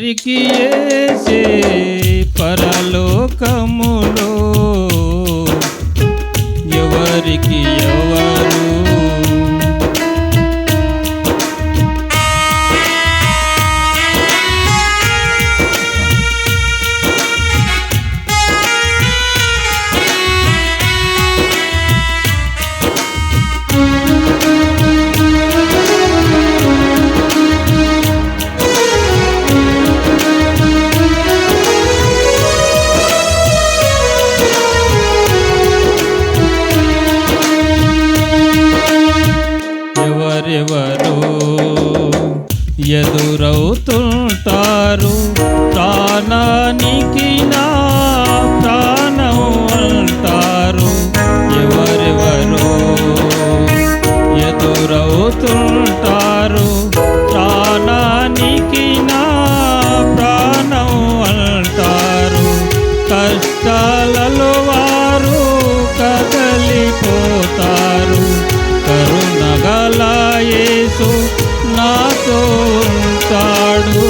ఎవరికి యేసే పరలోకములో, ఎవరికి ఎవరు? ఎవరెవరో ఎదురవుతుంటారు, ప్రాణానికి నా ప్రాణం అంటారు. ఎవరెవరో ఎదురవుతుంటారు, ప్రాణానికి నా ప్రాణం అంటారు. కష్టాలలో వారు కదలిపోతారు, కరుణగల యేసు నాతో ఉంటాడు.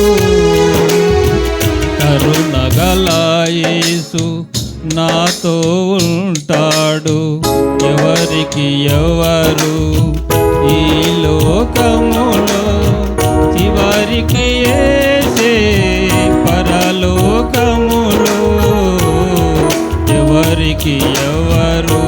కరుణగల యేసు నాతో ఉంటాడు. ఎవరికి ఎవరు ఈ లోకములో, చివరికి యేసే పరలోకములో, ఎవరికి ఎవరు?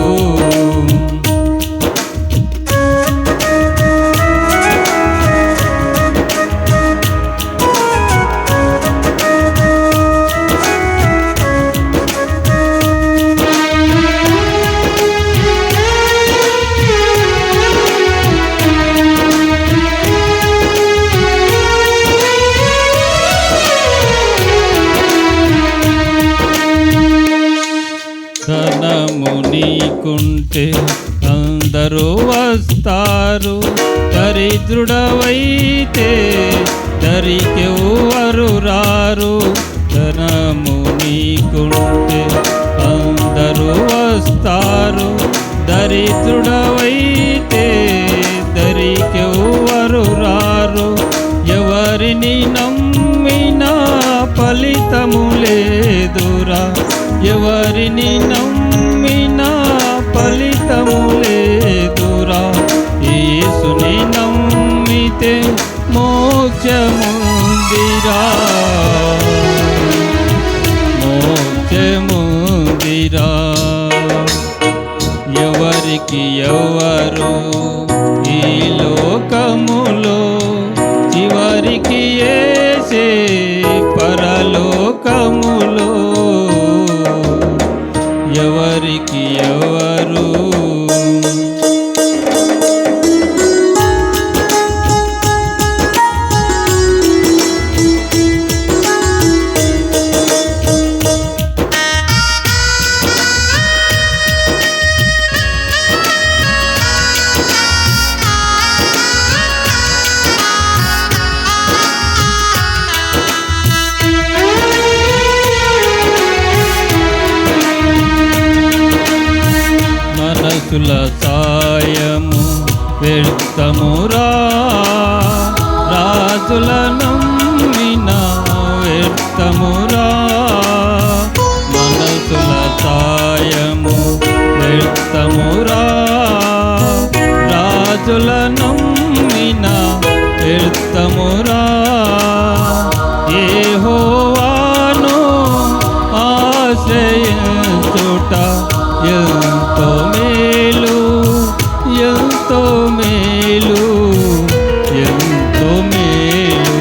ధనము నీకుంటే అందరూ వస్తారు, దరిద్రుడవైతే దరికెవ్వరు రారు. ధనము నీకుంటే అందరూ వస్తారు, దరిద్రుడవైతే దరికెవ్వరు రారు. ఎవరిని నమ్మినా ఫలితము లేదురా, ఎవరిని నమ్మినా ఫలితము లేదురా. యేసుని నమ్మితే మోక్షముందిరా, మోక్షముందిరా. ఎవరికి ఎవరు ఈ లోకములో, చివరికి యేసే పరలోకములో, ఎవరికి ఎవరు? మనసుల సాయము వ్యర్థమురా, రాజుల నమ్మిన వ్యర్థమురా. మనసుల సాయము వ్యర్థమురా, రాజుల నమ్మిన వ్యర్థమురా. యెహోవాను ఆశ్రయించుట ఎంతో మేలు, ఎంతో మేలు, ఎంతో మేలు.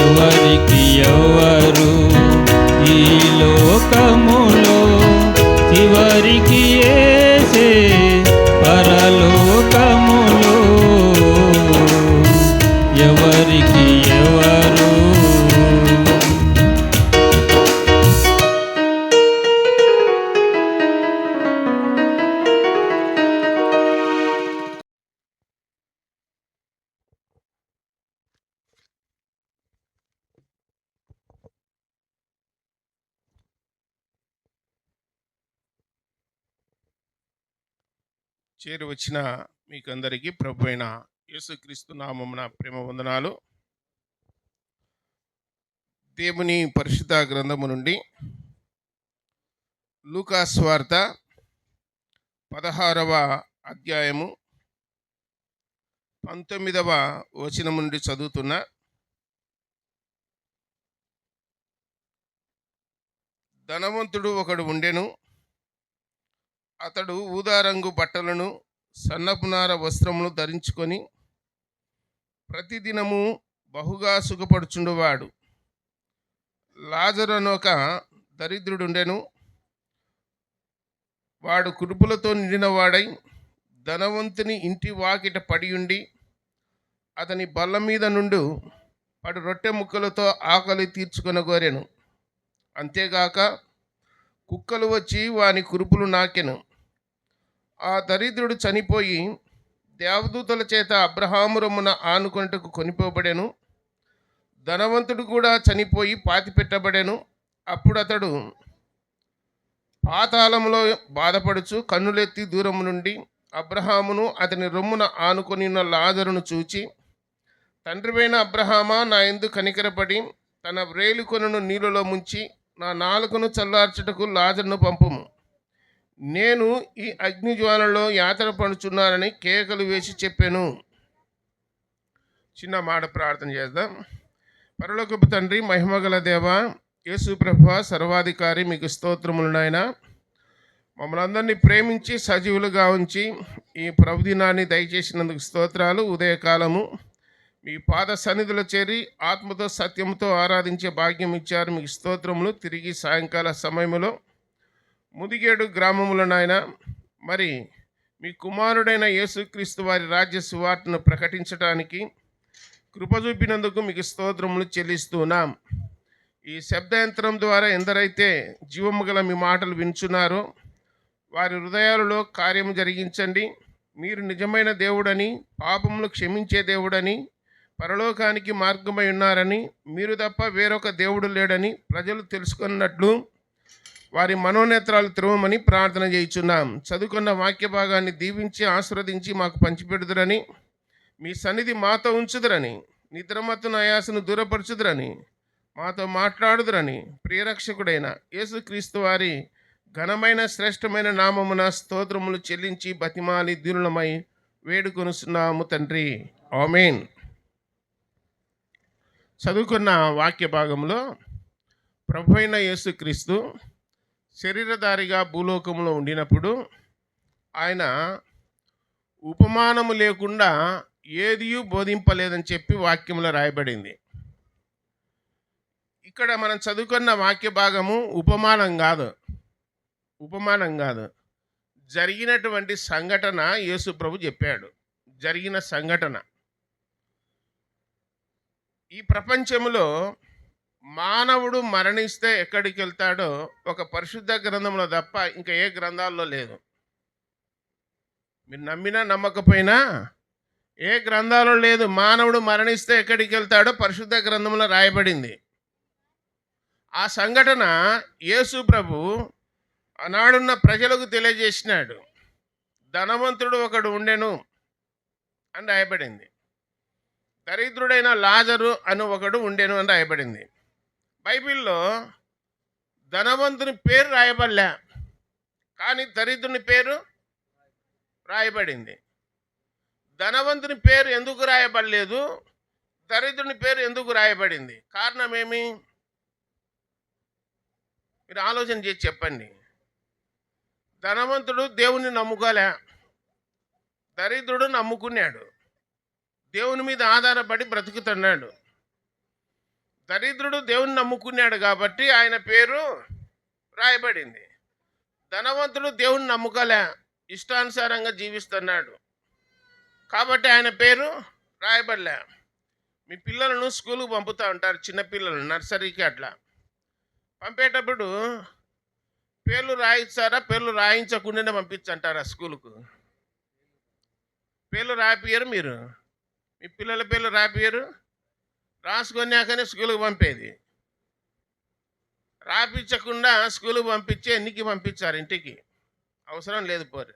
ఎవరికి ఎవరు ఈ లోకములో, చివరికి యేసే పరలోకములో, ఎవరికి ఎవరు? చేరి వచ్చిన మీకందరికీ ప్రభువైన యేసుక్రీస్తు నామమున ప్రేమ వందనాలు. దేవుని పరిశుద్ధ గ్రంథము నుండి లూకా సువార్త 16వ అధ్యాయము 19వ వచనం నుండి చదువుతున్న. ధనవంతుడు ఒకడు ఉండెను. అతడు ఊదారంగు బట్టలను సన్నపునార వస్త్రమును ధరించుకొని ప్రతిదినము బహుగా సుఖపడుచుండువాడు. లాజరు అను ఒక దరిద్రుడుండెను. వాడు కురుపులతో నిండిన వాడై ధనవంతుని ఇంటి వాకిట పడియుండి అతని బల్ల మీద నుండి పడు రొట్టె ముక్కలతో ఆకలి తీర్చుకొనగోరెను. అంతేగాక కుక్కలు వచ్చి వాని కురుపులు నాకెను. ఆ దరిద్రుడు చనిపోయి దేవదూతల చేత అబ్రహాము రొమ్మున ఆనుకొనుటకు కొనిపోబడెను. ధనవంతుడు కూడా చనిపోయి పాతిపెట్టబడెను. అప్పుడు అతడు పాతాళంలో బాధపడుచు కన్నులెత్తి దూరం నుండి అబ్రహామును అతని రొమ్మున ఆనుకొని ఉన్న లాజరును చూచి, తండ్రివైన అబ్రహామా, నా యందు కనికరపడి తన వ్రేలికొనను నీళ్ళలో ముంచి నా నాలుకను చల్లార్చుటకు లాజరును పంపుము. నేను ఈ అగ్నిజ్వాలలో యాతన పడుచున్నానని కేకలు వేసి చెప్పాను. చిన్న మాట ప్రార్థన చేద్దాం. పరలోకపు తండ్రి, మహిమగల దేవ, యేసు ప్రభువా, సర్వాధికారి, మీకు స్తోత్రములు నాయన. మమ్మల్ని అందరినీ ప్రేమించి సజీవులుగా ఉంచి ఈ ప్రభుదినాన్ని దయచేసినందుకు స్తోత్రాలు. ఉదయకాలము మీ పాద సన్నిధిలో చేరి ఆత్మతో సత్యంతో ఆరాధించే భాగ్యం ఇచ్చారు, మీకు స్తోత్రములు. తిరిగి సాయంకాల సమయంలో ముదిగేడు గ్రామములో నాయన మరి మీ కుమారుడైన యేసుక్రీస్తు వారి రాజ్య సువార్తను ప్రకటించడానికి కృప చూపినందుకు మీకు స్తోత్రములు చెల్లిస్తున్నాం. ఈ శబ్దయంత్రం ద్వారా ఎందరైతే జీవము గల మీ మాటలు వింటున్నారో వారి హృదయాలలో కార్యము జరిగించండి. మీరు నిజమైన దేవుడని, పాపములు క్షమించే దేవుడని, పరలోకానికి మార్గమై ఉన్నారని, మీరు తప్ప వేరొక దేవుడు లేడని ప్రజలు తెలుసుకున్నట్లు వారి మనోనేత్రాలు తెరవమని ప్రార్థన చేయుచున్నాం. చదువుకున్న వాక్య భాగాన్ని దీవించి ఆశీర్వదించి మాకు పంచిపెడుదురని, మీ సన్నిధి మాతో ఉంచుదురని, నిద్రమత్తున ఆయాసను దూరపరచుదురని, మాతో మాట్లాడుదురని ప్రియరక్షకుడైన యేసుక్రీస్తు వారి ఘనమైన శ్రేష్టమైన నామమున స్తోత్రములు చెల్లించి బతిమాలి దీనులమై వేడుకొనుచున్నాము తండ్రి, ఆమేన్. చదువుకున్న వాక్య భాగంలో ప్రభువైన యేసుక్రీస్తు శరీరధారిగా భూలోకంలో ఉండినప్పుడు ఆయన ఉపమానము లేకుండా ఏదియూ బోధింపలేదని చెప్పి వాక్యంలో రాయబడింది. ఇక్కడ మనం చదువుకున్న వాక్య భాగము ఉపమానం కాదు, జరిగినటువంటి సంఘటన యేసు ప్రభు చెప్పాడు. జరిగిన సంఘటన. ఈ ప్రపంచంలో మానవుడు మరణిస్తే ఎక్కడికి వెళ్తాడో ఒక పరిశుద్ధ గ్రంథంలో తప్ప ఇంకా ఏ గ్రంథాల్లో లేదు. మీరు నమ్మినా నమ్మకపోయినా ఏ గ్రంథాల్లో లేదు. మానవుడు మరణిస్తే ఎక్కడికి వెళ్తాడో పరిశుద్ధ గ్రంథంలో రాయబడింది. ఆ సంఘటన యేసు ప్రభు ఆనాడున్న ప్రజలకు తెలియజేసినాడు. ధనవంతుడు ఒకడు ఉండెను అని రాయబడింది. దరిద్రుడైన లాజరు అని ఒకడు ఉండెను అని రాయబడింది. బైబిల్లో ధనవంతుని పేరు రాయబడలే, కానీ దరిద్రుని పేరు రాయబడింది. ధనవంతుని పేరు ఎందుకు రాయబడలేదు, దరిద్రుని పేరు ఎందుకు రాయబడింది? కారణం ఏమి? మీరు ఆలోచన చేసి చెప్పండి. ధనవంతుడు దేవుని నమ్ముకోలే, దరిద్రుడు నమ్ముకున్నాడు, దేవుని మీద ఆధారపడి బ్రతుకుతున్నాడు. దరిద్రుడు దేవుని నమ్ముకున్నాడు కాబట్టి ఆయన పేరు రాయబడింది. ధనవంతుడు దేవుని నమ్ముకోలే, ఇష్టానుసారంగా జీవిస్తున్నాడు కాబట్టి ఆయన పేరు రాయబడలే. మీ పిల్లలను స్కూల్కి పంపుతూ ఉంటారు, చిన్నపిల్లలు నర్సరీకి అట్లా పంపేటప్పుడు పేర్లు రాయిస్తారా, పేర్లు రాయించకుండానే పంపించంటారా స్కూల్కు? పేర్లు రాపియరు. మీరు మీ పిల్లల పేర్లు రాపియరు, రాసుకొన్నాకనే స్కూల్కి పంపేది. రాపించకుండా స్కూల్కి పంపించే ఎన్నికి పంపించారు, ఇంటికి అవసరం లేదు పోరు.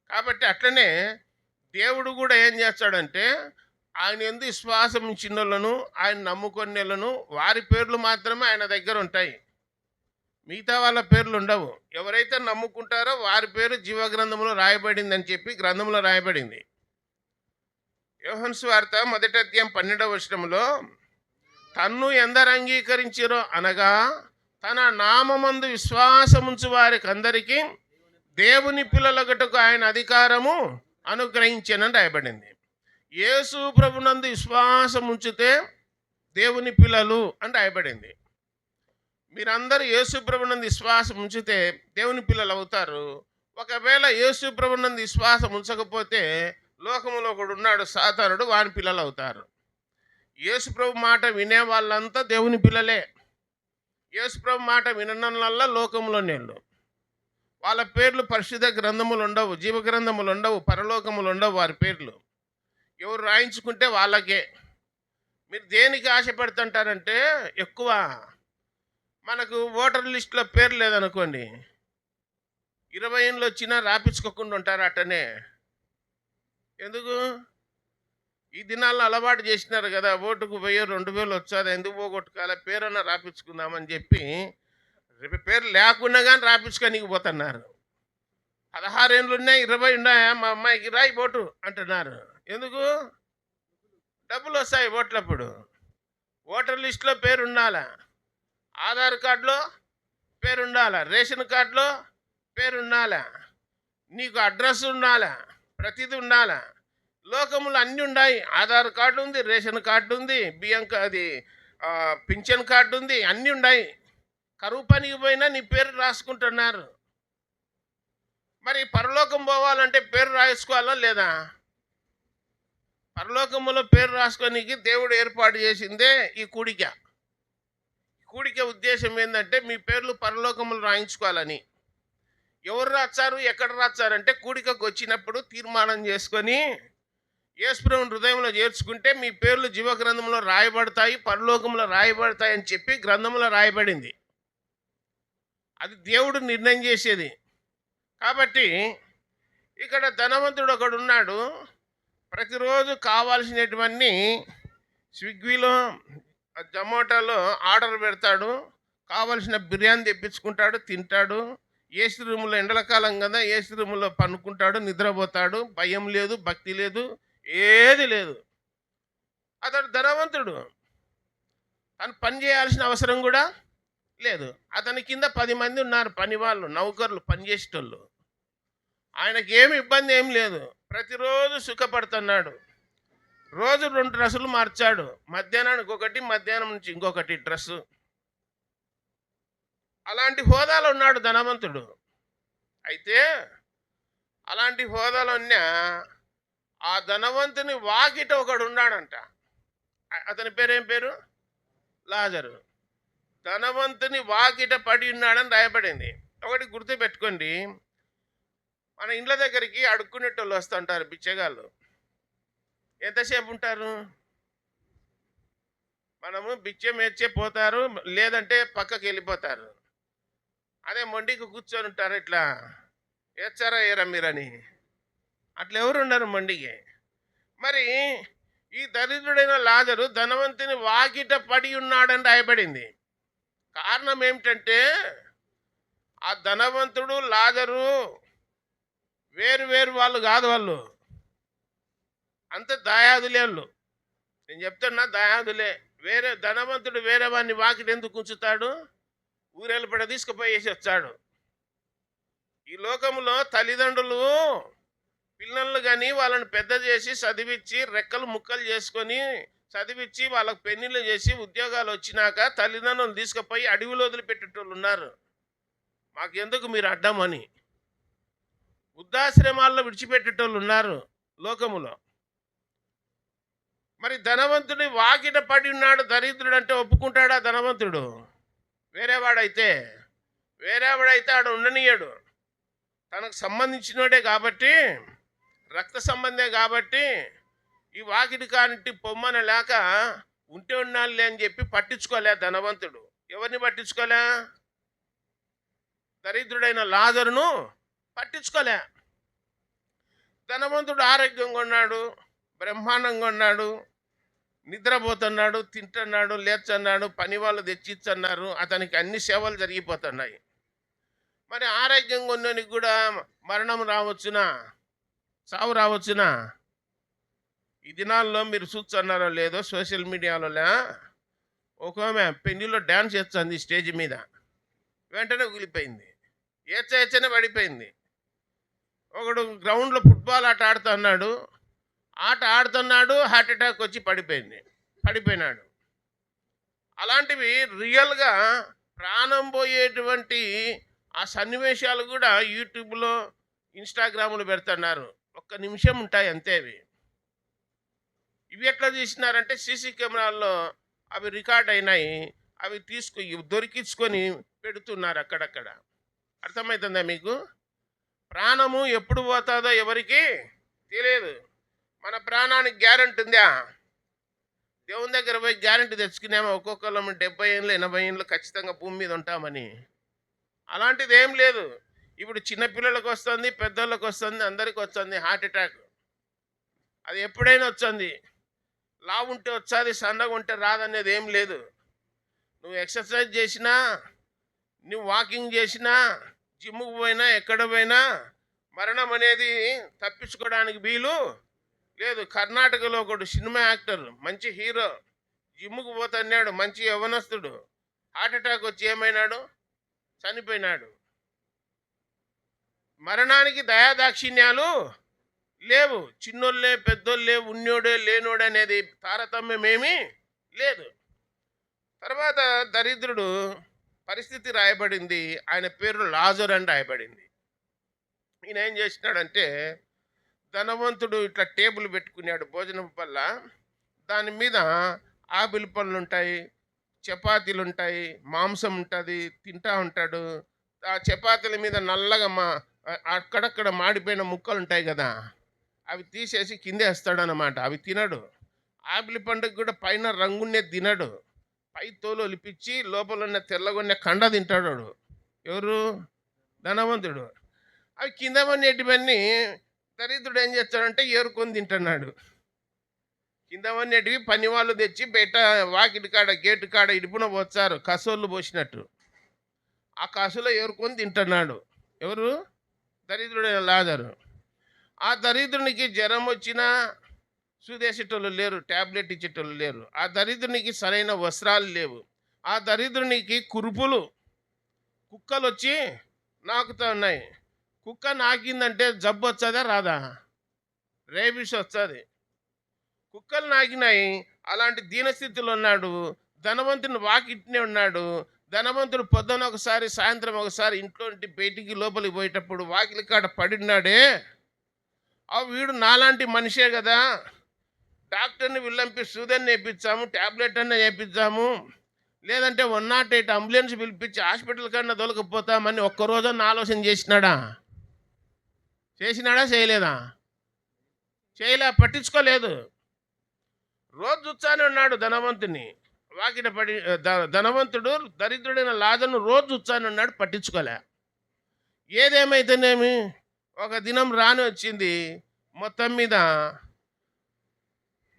కాబట్టి అట్లనే దేవుడు కూడా ఏం చేస్తాడంటే ఆయన ఎందు విశ్వాసం ఉంచినోళ్ళను, ఆయన నమ్ముకొన్నోళ్ళను వారి పేర్లు మాత్రమే ఆయన దగ్గర ఉంటాయి. మిగతా వాళ్ళ పేర్లు ఉండవు. ఎవరైతే నమ్ముకుంటారో వారి పేరు జీవ గ్రంథంలో రాయబడిందని చెప్పి గ్రంథంలో రాయబడింది. యోహను సువార్త 1వ అధ్యాయం 12వ వచనంలో తన్ను ఎందరు అంగీకరించిరో అనగా తన నామమందు విశ్వాసముంచు వారికి అందరికీ దేవుని పిల్లలగటకు ఆయన అధికారము అనుగ్రహించానని రాయబడింది. యేసు ప్రభునందు విశ్వాసం ఉంచితే దేవుని పిల్లలు అని రాయబడింది. మీరందరూ యేసు ప్రభునందు విశ్వాసం ఉంచితే దేవుని పిల్లలు అవుతారు. ఒకవేళ యేసు ప్రభునందు విశ్వాసం ఉంచకపోతే లోకములో ఒకడు ఉన్నాడు సాతానుడు, వాని పిల్లలు అవుతారు. యేసు ప్రభు మాట వినే వాళ్ళంతా దేవుని పిల్లలే. యేసు ప్రభు మాట విననల్ల లోకంలో నేళ్ళు. వాళ్ళ పేర్లు పరిశుద్ధ గ్రంథములు ఉండవు, జీవ గ్రంథములు ఉండవు, పరలోకములు ఉండవు. వారి పేర్లు ఎవరు రాయించుకుంటే వాళ్ళకే. మీరు దేనికి ఆశపడుతుంటారంటే ఎక్కువ మనకు ఓటర్ లిస్టులో పేరు లేదనుకోండి, 20 ఏళ్ళు వచ్చినా రాపించుకోకుండా ఉంటారు అట్టనే. ఎందుకు? ఈ దినాల్లో అలవాటు చేసినారు కదా, ఓటుకు 1000-2000 వచ్చాది, ఎందుకు పోగొట్టుకోవాలి, పేరన్నా రాపించుకుందామని చెప్పి రేపు పేరు లేకుండా కానీ రాపించుకోనికి పోతున్నారు. 16 ఏళ్ళు ఉన్నాయి, 20 ఉన్నాయా, మా అమ్మాయికి రాయి ఓటు అంటున్నారు. ఎందుకు? డబ్బులు వస్తాయి ఓట్లప్పుడు. ఓటర్ లిస్టులో పేరు ఉండాలా, ఆధార్ కార్డులో పేరు ఉండాలా, రేషన్ కార్డులో పేరు ఉండాలా, నీకు అడ్రస్ ఉండాలా, ప్రతిదీ ఉండాలా. లోకములు అన్నీ ఉన్నాయి. ఆధార్ కార్డు ఉంది, రేషన్ కార్డు ఉంది, బియ్యం అది పింఛన్ కార్డు ఉంది, అన్నీ ఉన్నాయి. కరువు పనికి పోయినా నీ పేరు రాసుకుంటున్నారు. మరి పరలోకం పోవాలంటే పేరు రాసుకోవాలా లేదా? పరలోకములో పేరు రాసుకోనికి దేవుడు ఏర్పాటు చేసిందే ఈ కూడిక. కూడిక ఉద్దేశం ఏంటంటే మీ పేర్లు పరలోకములు రాయించుకోవాలని. ఎవరు రాచారు, ఎక్కడ రాచారంటే కూడికకు వచ్చినప్పుడు తీర్మానం చేసుకొని యేసుప్రభుని హృదయంలో చేర్చుకుంటే మీ పేర్లు జీవ గ్రంథంలో రాయబడతాయి, పరలోకంలో రాయబడతాయి అని చెప్పి గ్రంథంలో రాయబడింది. అది దేవుడు నిర్ణయం చేసేది. కాబట్టి ఇక్కడ ధనవంతుడు ఒకడు ఉన్నాడు. ప్రతిరోజు కావాల్సినటువన్నీ స్విగ్గీలో జొమాటోలో ఆర్డర్ పెడతాడు. కావాల్సిన బిర్యానీ తెప్పించుకుంటాడు, తింటాడు. ఏసీ రూములో ఎండలకాలం కదా, ఏసీ రూములో పనుకుంటాడు, నిద్రపోతాడు. భయం లేదు, భక్తి లేదు, ఏది లేదు. అతడు ధనవంతుడు. తను పని చేయాల్సిన అవసరం కూడా లేదు. అతని కింద 10 మంది ఉన్నారు, పని వాళ్ళు, నౌకర్లు, పనిచేసేటోళ్ళు. ఆయనకి ఏమి ఇబ్బంది ఏం లేదు. ప్రతిరోజు సుఖపడుతున్నాడు. రోజు 2 డ్రెస్సులు మార్చాడు. మధ్యాహ్నానికి ఒకటి, మధ్యాహ్నం నుంచి ఇంకొకటి డ్రెస్సు. అలాంటి హోదాలో ఉన్నాడు ధనవంతుడు. అయితే అలాంటి హోదాలో ఉన్న ఆ ధనవంతుని వాకిట ఒకడు ఉన్నాడంట. అతని పేరేం పేరు? లాజరు. ధనవంతుని వాకిట పడి ఉన్నాడని రాయబడింది. ఒకటి గుర్తు పెట్టుకోండి, మన ఇండ్ల దగ్గరికి అడుక్కునేటోళ్ళు వస్తుంటారు, బిచ్చగాళ్ళు. ఎంతసేపు ఉంటారు? మనము బిచ్చం ఎచ్చే పోతారు, లేదంటే పక్కకి వెళ్ళిపోతారు. అదే మొండికి కూర్చొని ఉంటారు, ఇట్లా ఏచ్చారా ఏరా మీరని. అట్లా ఎవరు ఉన్నారు మొండికి. మరి ఈ దరిద్రుడైన లాజరు ధనవంతుని వాకిట పడి ఉన్నాడని రాయబడింది. కారణం ఏమిటంటే ఆ ధనవంతుడు లాజరు వేరు వేరు వాళ్ళు కాదు, వాళ్ళు అంత దాయాదులే. వాళ్ళు నేను చెప్తున్నా, దాయాదులే. వేరే ధనవంతుడు వేరే వాడిని వాకిట ఎందుకు ఉంచుతాడు? ఊరెళ్ళపడ తీసుకుపోయేసి వచ్చాడు. ఈ లోకంలో తల్లిదండ్రులు పిల్లలు కానీ వాళ్ళని పెద్ద చేసి చదివించి రెక్కలు ముక్కలు చేసుకొని చదివించి వాళ్ళకు పెళ్లిళ్ళు చేసి ఉద్యోగాలు వచ్చినాక తల్లిదండ్రులు తీసుకుపోయి అడవిలో వదిలిపెట్టేటోళ్ళు ఉన్నారు. మాకెందుకు మీరు అడ్డమని వృద్ధాశ్రమాల్లో విడిచిపెట్టేటోళ్ళు ఉన్నారు లోకములో. మరి ధనవంతుడి వాకిట పడి ఉన్నాడు దరిద్రుడు అంటే ఒప్పుకుంటాడా ధనవంతుడు? వేరేవాడైతే ఆడు ఉండనీయడు. తనకు సంబంధించినోడే కాబట్టి, రక్త సంబంధే కాబట్టి ఈ వాకిటి కానింటి పొమ్మన లేక ఉంటే ఉండాలి అని చెప్పి పట్టించుకోలే ధనవంతుడు. ఎవరిని పట్టించుకోలే? దరిద్రుడైన లాజరును పట్టించుకోలే. ధనవంతుడు ఆరోగ్యంగా ఉన్నాడు, బ్రహ్మాండంగా ఉన్నాడు, నిద్రపోతున్నాడు, తింటున్నాడు, లేచన్నాడు, పని వాళ్ళు తెచ్చిచ్చన్నారు, అతనికి అన్ని సేవలు జరిగిపోతున్నాయి. మరి ఆరోగ్యంగా ఉన్నోనికి కూడా మరణం రావచ్చునా, సావు రావచ్చునా? ఈ దినాల్లో మీరు చూస్తున్నారో లేదో సోషల్ మీడియాలో ఒక ఆమె పెళ్లిలో డ్యాన్స్ చేస్తుంది స్టేజ్ మీద, వెంటనే ఉగిలిపోయింది, ఏచనే పడిపోయింది. ఒకడు గ్రౌండ్లో ఫుట్బాల్ ఆట ఆడుతున్నాడు, హార్ట్ అటాక్ వచ్చి పడిపోయినాడు. అలాంటివి రియల్గా ప్రాణం పోయేటువంటి ఆ సన్నివేశాలు కూడా యూట్యూబ్లో, ఇన్స్టాగ్రామ్లో పెడుతున్నారు. 1 నిమిషం ఉంటాయి అంతే. ఇవి ఎట్లా తీసినారంటే సీసీ కెమెరాల్లో అవి రికార్డ్ అయినాయి, అవి దొరికించుకొని పెడుతున్నారు అక్కడక్కడ. అర్థమవుతుందా మీకు? ప్రాణము ఎప్పుడు పోతుందో ఎవరికి తెలియదు. మన ప్రాణానికి గ్యారెంటీ ఉందా? దేవుని దగ్గర పోయి గ్యారెంటీ తెచ్చుకునేమో ఒక్కొక్కరు 70 ఏళ్ళు 80 ఏళ్ళు ఖచ్చితంగా భూమి మీద ఉంటామని. అలాంటిది ఏం లేదు. ఇప్పుడు చిన్నపిల్లలకు వస్తుంది, పెద్దోళ్ళకి వస్తుంది, అందరికి వస్తుంది హార్ట్ అటాక్. అది ఎప్పుడైనా వచ్చింది. లావు ఉంటే వచ్చేది, సన్నగా ఉంటే రాదనేది ఏం లేదు. నువ్వు ఎక్సర్సైజ్ చేసినా, నువ్వు వాకింగ్ చేసినా, జిమ్కి పోయినా, ఎక్కడ పోయినా మరణం అనేది తప్పించుకోవడానికి వీలు లేదు. కర్ణాటకలో ఒకడు సినిమా యాక్టర్, మంచి హీరో, జిమ్కి పోతున్నాడు, మంచి యవనస్తుడు, హార్ట్ అటాక్ వచ్చి ఏమైనాడు? చనిపోయినాడు. మరణానికి దయాదాక్షిణ్యాలు లేవు. చిన్నోళ్ళే పెద్దోళ్ళే, ఉన్నోడే లేనోడే అనేది తారతమ్యం ఏమీ లేదు. తర్వాత దరిద్రుడు పరిస్థితి రాయబడింది, ఆయన పేరు లాజర్ అని రాయబడింది. ఈయన ఏం చేసినాడంటే, ధనవంతుడు ఇట్లా టేబుల్ పెట్టుకున్నాడు భోజనం వల్ల, దాని మీద ఆపిల్ పళ్ళు ఉంటాయి, చపాతీలు ఉంటాయి, మాంసం ఉంటుంది, తింటా ఉంటాడు. ఆ చపాతీల మీద నల్లగా అక్కడక్కడ మాడిపోయిన ముక్కలు ఉంటాయి కదా, అవి తీసేసి కిందే వేస్తాడనమాట. అవి తినడు. ఆపిల్ పండుగ కూడా పైన రంగున్నే తినడు, పై తోలు ఒలిపించి లోపల ఉన్న తెల్లగొన్న కండ తింటాడు. ఎవరు? ధనవంతుడు. అవి కింద పడినటివన్నీ దరిద్రుడు ఏం చేస్తాడంటే ఏరుకొని తింటున్నాడు. కింద పడినటివి పని వాళ్ళు తెచ్చి బయట వాకిటి కాడ, గేటు కాడ ఇడుపున పోస్తారు కసోళ్ళు పోసినట్టు. ఆ కసులో ఏరుకొని తింటున్నాడు. ఎవరు? దరిద్రుడైన లాజరు. ఆ దరిద్రునికి జ్వరం వచ్చినా సూదేసేటోళ్ళు లేరు, ట్యాబ్లెట్ ఇచ్చేటోళ్ళు లేరు. ఆ దరిద్రునికి సరైన వస్త్రాలు లేవు. ఆ దరిద్రునికి కురుపులు, కుక్కలు వచ్చి నాకుతూ ఉన్నాయి. కుక్క నాకిందంటే జబ్బు వచ్చేదా రాదా? రేబిస్ వస్తుంది. కుక్కలు నాకినాయి. అలాంటి దీనస్థితిలో ఉన్నాడు. ధనవంతుని వాకిట్నే ఉన్నాడు. ధనవంతుడు పొద్దున ఒకసారి, సాయంత్రం ఒకసారి ఇంట్లో నుండి బయటికి లోపలికి పోయేటప్పుడు వాకిలి కాడ పడినాడే, వీడు నాలాంటి మనిషే కదా, డాక్టర్ని విల్లంపి సూదన్ని వేయించాము, ట్యాబ్లెట్ అన్న వేయించాము, లేదంటే 108 అంబులెన్స్ పిలిపించి హాస్పిటల్ కన్నా దొలకపోతామని ఒక్కరోజన్న ఆలోచన చేసినాడా? చేయలేదా? పట్టించుకోలేదు. రోజు చూచానే ఉన్నాడు ధనవంతుని వాకిట పడి. ధనవంతుడు దరిద్రుడైన లాజరును రోజు చూచానే ఉన్నాడు, పట్టించుకోలే. ఏదేమైతేనేమి ఒక దినం రాని వచ్చింది, మొత్తం మీద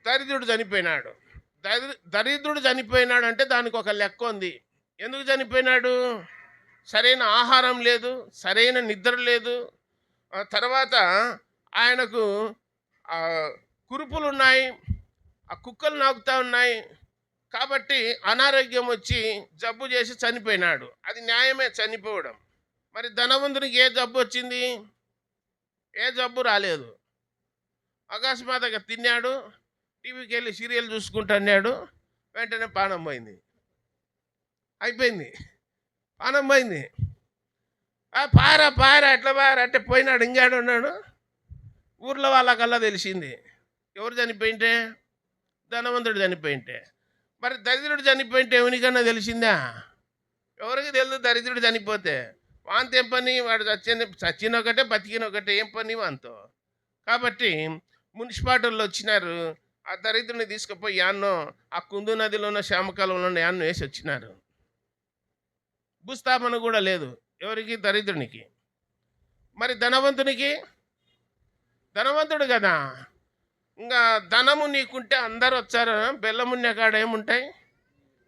దరిద్రుడు చనిపోయినాడు. దరిద్రుడు చనిపోయినాడు అంటే దానికి ఒక లెక్క ఉంది. ఎందుకు చనిపోయినాడు? సరైన ఆహారం లేదు, సరైన నిద్ర లేదు, తర్వాత ఆయనకు కురుపులు ఉన్నాయి, ఆ కుక్కలు నాకుతూ ఉన్నాయి, కాబట్టి అనారోగ్యం వచ్చి జబ్బు చేసి చనిపోయినాడు. అది న్యాయమే చనిపోవడం. మరి ధనవంతునికి ఏ జబ్బు వచ్చింది? ఏ జబ్బు రాలేదు. అకస్మాత్తుగా తిన్నాడు, టీవీకి వెళ్ళి సీరియల్ చూసుకుంటున్నాడు, వెంటనే పానం పోయింది. అయిపోయింది, పానం పోయింది. పారా ఎట్లా అంటే పోయినాడు. ఇంగాడు ఉన్నాడు. ఊర్లో వాళ్ళకల్లా తెలిసింది. ఎవరు చనిపోయింటే? ధనవంతుడు చనిపోయింటే. మరి దరిద్రుడు చనిపోయింటే ఎవరికన్నా తెలిసిందా? ఎవరికి తెలియదు. దరిద్రుడు చనిపోతే వాంతో ఏం పని? వాడు చచ్చిన ఒకటే, బతికిన ఒకటే, ఏం పని వాంతో? కాబట్టి మున్సిపాలిటీల్లో వచ్చినారు, ఆ దరిద్రుని తీసుకుపోయి యాన్నో ఆ కుందు నదిలోనో శ్యామకాలంలోనో యాన్నో వేసి వచ్చినారు. భూస్థాపన కూడా లేదు ఎవరికి? దరిద్రునికి. మరి ధనవంతునికి? ధనవంతుడు కదా, ఇంకా ధనము నీకుంటే అందరు వచ్చారు. బెల్లమున్న కాడ ఏముంటాయి?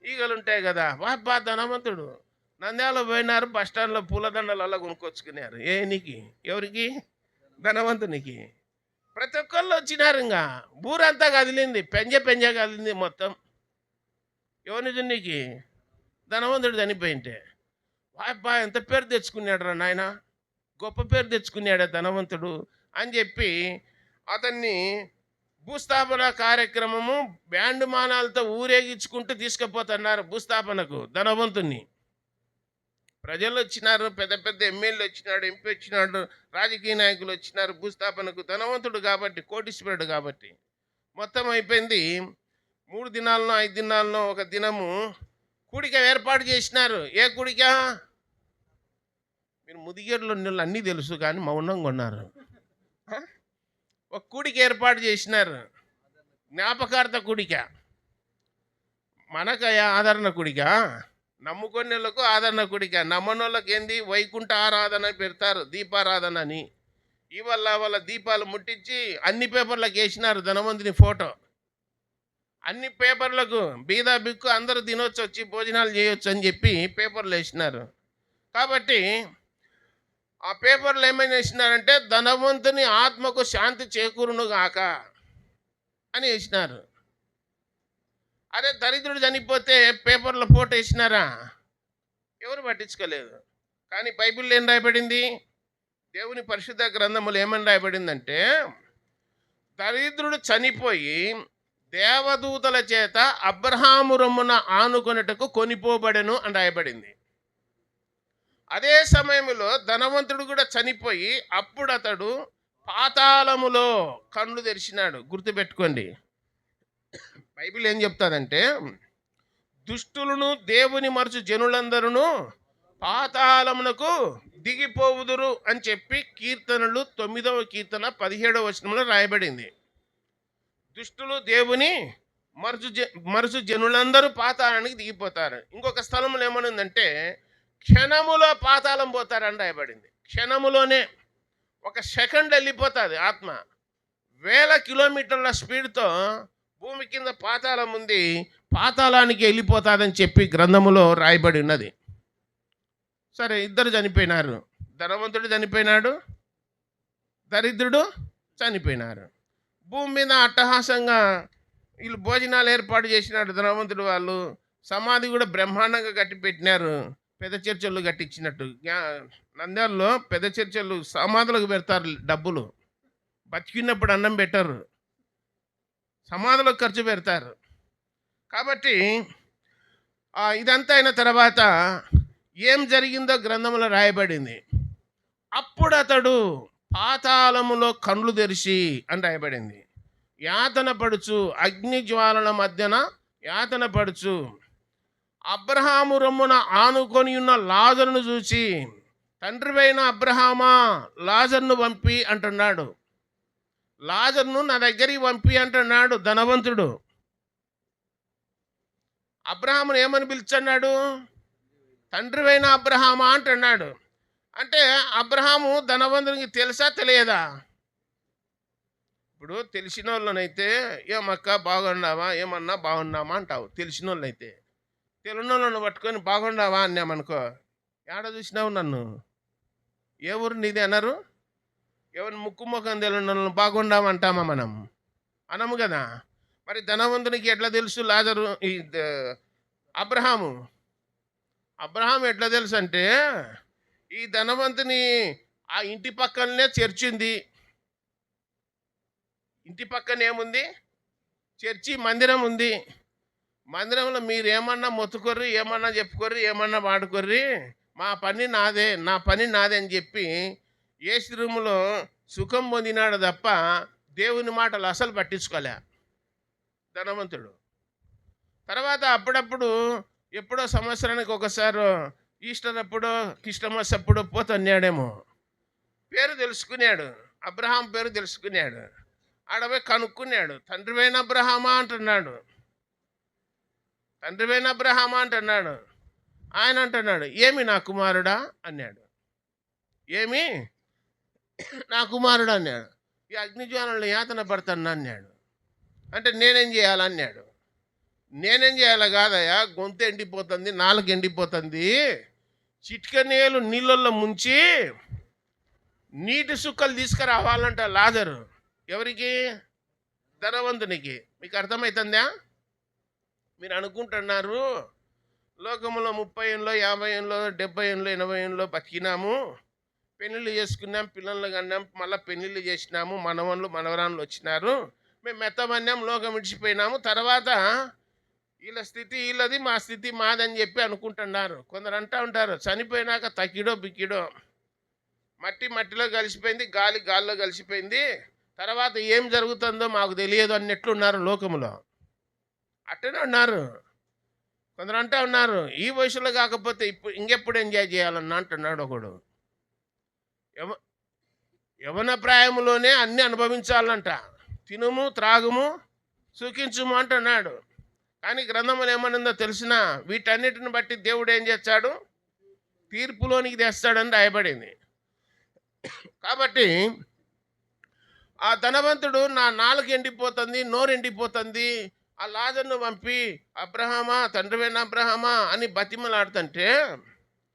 ఈగలు ఉంటాయి కదా. బా ధనవంతుడు. నంద్యాల పోయినారు, బస్టాండ్లో పూలదండలు అలా కొనుక్కొచ్చుకున్నారు. నీకు? ఎవరికి? ధనవంతునికి. ప్రతి ఒక్కళ్ళు వచ్చినారు. ఇంకా ఊరంతా కదిలింది, పెంజ కదిలింది మొత్తం. ఎవరి నీకు? ధనవంతుడు చనిపోయింటే. బా ఎంత పేరు తెచ్చుకున్నాడు రా నాయన, గొప్ప పేరు తెచ్చుకున్నాడు ధనవంతుడు అని చెప్పి అతన్ని భూస్థాపన కార్యక్రమము బ్యాండ్ మానాలతో ఊరేగించుకుంటూ తీసుకుపోతున్నారు భూస్థాపనకు ధనవంతుణ్ణి. ప్రజలు వచ్చినారు, పెద్ద పెద్ద ఎమ్మెల్యేలు వచ్చినాడు, ఎంపీ వచ్చినాడు, రాజకీయ నాయకులు వచ్చినారు భూస్థాపనకు. ధనవంతుడు కాబట్టి, కోటీశ్వరుడు కాబట్టి. మొత్తం అయిపోయింది. 3 దినాలనో 5 దినాలనో ఒక దినము కూడిక ఏర్పాటు చేసినారు. ఏ కూడిక? మీరు ముదిగేరులో నీళ్ళు అన్నీ తెలుసు కానీ మౌనంగా ఉన్నారు. ఒక కూడిక ఏర్పాటు చేసినారు, జ్ఞాపకార్థ కూడిక. మనకయ్యా ఆదరణ కూడిక, నమ్ముకొనేళ్ళకు ఆదరణ కూడిక. నమ్మనోళ్ళకి ఏంది? వైకుంఠ ఆరాధన పెడతారు, దీపారాధన అని. వాళ్ళ దీపాలు ముట్టించి అన్ని పేపర్లకు వేసినారు ధనవంతుని ఫోటో. అన్ని పేపర్లకు బీద బిక్కు అందరూ తినొచ్చు, వచ్చి భోజనాలు చేయొచ్చు అని చెప్పి పేపర్లు వేసినారు. కాబట్టి ఆ పేపర్లు ఏమైనా వేసినారంటే ధనవంతుని ఆత్మకు శాంతి చేకూరును గాక అని వేసినారు. అదే దరిద్రుడు చనిపోతే పేపర్లో ఫోటో వేసినారా? ఎవరు పట్టించుకోలేదు. కానీ బైబిల్లో ఏం రాయబడింది? దేవుని పరిశుద్ధ గ్రంథములు ఏమని రాయబడిందంటే, దరిద్రుడు చనిపోయి దేవదూతల చేత అబ్రహాము రొమ్మున ఆనుకొనుటకు కొనిపోబడెను అని రాయబడింది. అదే సమయంలో ధనవంతుడు కూడా చనిపోయి అప్పుడు అతడు పాతాళములో కళ్ళు తెరిచినాడు. గుర్తుపెట్టుకోండి, బైబిల్ ఏం చెప్తాదంటే, దుష్టులను దేవుని మరచు జనులందరూ పాతాళమునకు దిగిపోవుదురు అని చెప్పి కీర్తనలు 9వ కీర్తన 17వ వచనంలో రాయబడింది. దుష్టులు దేవుని మరచు జనులందరూ పాతాళానికి దిగిపోతారు. ఇంకొక స్థలంలో ఏమనుందంటే క్షణములో పాతాళం పోతారని రాయబడింది. క్షణములోనే, 1 సెకండ్ వెళ్ళిపోతుంది ఆత్మ. 1000 కిలోమీటర్ల స్పీడ్తో భూమి కింద పాతాళం ఉంది, పాతాళానికి వెళ్ళిపోతాదని చెప్పి గ్రంథములో రాయబడి ఉన్నది. సరే, ఇద్దరు చనిపోయినారు. ధనవంతుడు చనిపోయినాడు, దరిద్రుడు చనిపోయినారు. భూమి మీద అట్టహాసంగా వీళ్ళు భోజనాలు ఏర్పాటు చేసినాడు ధనవంతుడు. వాళ్ళు సమాధి కూడా బ్రహ్మాండంగా కట్టి పెట్టినారు, పెద్ద చర్చలు కట్టించినట్టు. నంద్యాలలో పెద్ద చర్చలు సమాధులకు పెడతారు డబ్బులు, బతికినప్పుడు అన్నం పెట్టరు, సమాధులకు ఖర్చు పెడతారు. కాబట్టి ఇదంతా అయిన తర్వాత ఏం జరిగిందో గ్రంథంలో రాయబడింది. అప్పుడు అతడు పాతాళములో కండ్లు తెరిచి అని రాయబడింది. యాతన పడుచు, అగ్ని జ్వాలల మధ్యన యాతన పడుచు అబ్రహాము రొమ్మున ఆనుకొని ఉన్న లాజరును చూసి, తండ్రివైన అబ్రహామా లాజరును పంపి అంటున్నాడు. లాజరును నా దగ్గరికి పంపి అంటున్నాడు ధనవంతుడు. అబ్రహామును ఏమని పిలుచున్నాడు? తండ్రివైన అబ్రహామా అంటున్నాడు. అంటే అబ్రహాము ధనవంతునికి తెలుసా తెలియదా? ఇప్పుడు తెలిసిన వాళ్ళనైతే ఏమక్క బాగున్నావా, ఏమన్నా బాగున్నామా అంటావు తెలిసిన వాళ్ళైతే. తెలియని వాళ్ళను పట్టుకొని బాగున్నావా అన్నామనుకో, ఏడ చూసినావు నన్ను, ఏ ఊరు నీది అన్నారు. ఎవరి ముక్కు ముఖం తెలియని వాళ్ళని బాగుండామంటామా మనం? అనము కదా. మరి ధనవంతునికి ఎట్లా తెలుసు లాజరు అబ్రహాము ఎట్లా తెలుసు అంటే, ఈ ధనవంతుని ఆ ఇంటి పక్కనే చర్చి ఉంది. ఇంటి పక్కన ఏముంది? చర్చి, మందిరం ఉంది. మందిరంలో మీరు ఏమన్నా మొత్తుకొర్రి, ఏమన్నా చెప్పుకోర్రి, ఏమన్నా వాడుకోర్రి, మా పని నాదే, నా పని నాదే అని చెప్పి ఏసీ రూములో సుఖం పొందినాడు తప్ప దేవుని మాటలు అసలు పట్టించుకోలే ధనవంతుడు. తర్వాత అప్పుడప్పుడు ఎప్పుడో సంవత్సరానికి ఒకసారి ఈస్టర్ అప్పుడో క్రిస్టమస్ అప్పుడో పోతున్నాడేమో, పేరు తెలుసుకున్నాడు, అబ్రహాం పేరు తెలుసుకున్నాడు. ఆడపోయి కనుక్కున్నాడు, తండ్రివైన అబ్రహామా అంటున్నాడు. తండ్రివైన అబ్రహామా అంటున్నాడు. ఆయన అంటున్నాడు, ఏమి నా కుమారుడా అన్నాడు. ఏమి నా కుమారుడు అన్నాడు. ఈ అగ్నిజ్వాలను యాతన పడతాను అన్నాడు. అంటే నేనేం చేయాలన్నాడు. నేనేం చేయాలి కాదయ్యా, గొంతు ఎండిపోతుంది, నాలుగు ఎండిపోతుంది, చిటికెనేలు నీళ్ళల్లో ముంచి నీటి సుక్కలు తీసుకురావాలంట లాజరు. ఎవరికి? ధనవంతునికి. మీకు అర్థమవుతుందా? మీరు అనుకుంటున్నారు లోకంలో 30 ఏళ్ళలో 50 ఏళ్ళలో 70 ఏళ్ళలో 80 ఏళ్ళలో బతికినాము, పెళ్ళిళ్ళు చేసుకున్నాం, పిల్లలు కన్నాం, మళ్ళీ పెళ్ళిళ్ళు చేసినాము, మనవళ్ళు మనవరాళ్ళు వచ్చినారు, మేము మెత్తమన్నాం, లోకం విడిచిపోయినాము, తర్వాత వీళ్ళ స్థితి వీళ్ళది, మా స్థితి మాదని చెప్పి అనుకుంటున్నారు. కొందరు అంటూ ఉంటారు చనిపోయినాక తక్కిడో బిక్కిడో, మట్టి మట్టిలో కలిసిపోయింది, గాలి గాల్లో కలిసిపోయింది, తర్వాత ఏం జరుగుతుందో మాకు తెలియదు అన్నట్లున్నారు లోకంలో. అట్టనే ఉన్నారు. కొందరు అంటూ ఉన్నారు ఈ వయసులో కాకపోతే ఇప్పుడు ఇంకెప్పుడు ఎంజాయ్ చేయాలన్నా అంటున్నాడు ఒకడు. యవన ప్రాయములోనే అన్నీ అనుభవించాలంట, తినుము త్రాగుము సుఖించుము అంటున్నాడు. కానీ గ్రంథంలో ఏమనుందో తెలిసిన, వీటన్నిటిని బట్టి దేవుడు ఏం చేస్తాడు? తీర్పులోనికి తెస్తాడని రాయబడింది. కాబట్టి ఆ ధనవంతుడు నా నాలుగు ఎండిపోతుంది, నోరు ఎండిపోతుంది, ఆ లాజర్ను పంపి అబ్రహామా, తండ్రివైన అబ్రహామా అని బతిమలాడుతుంటే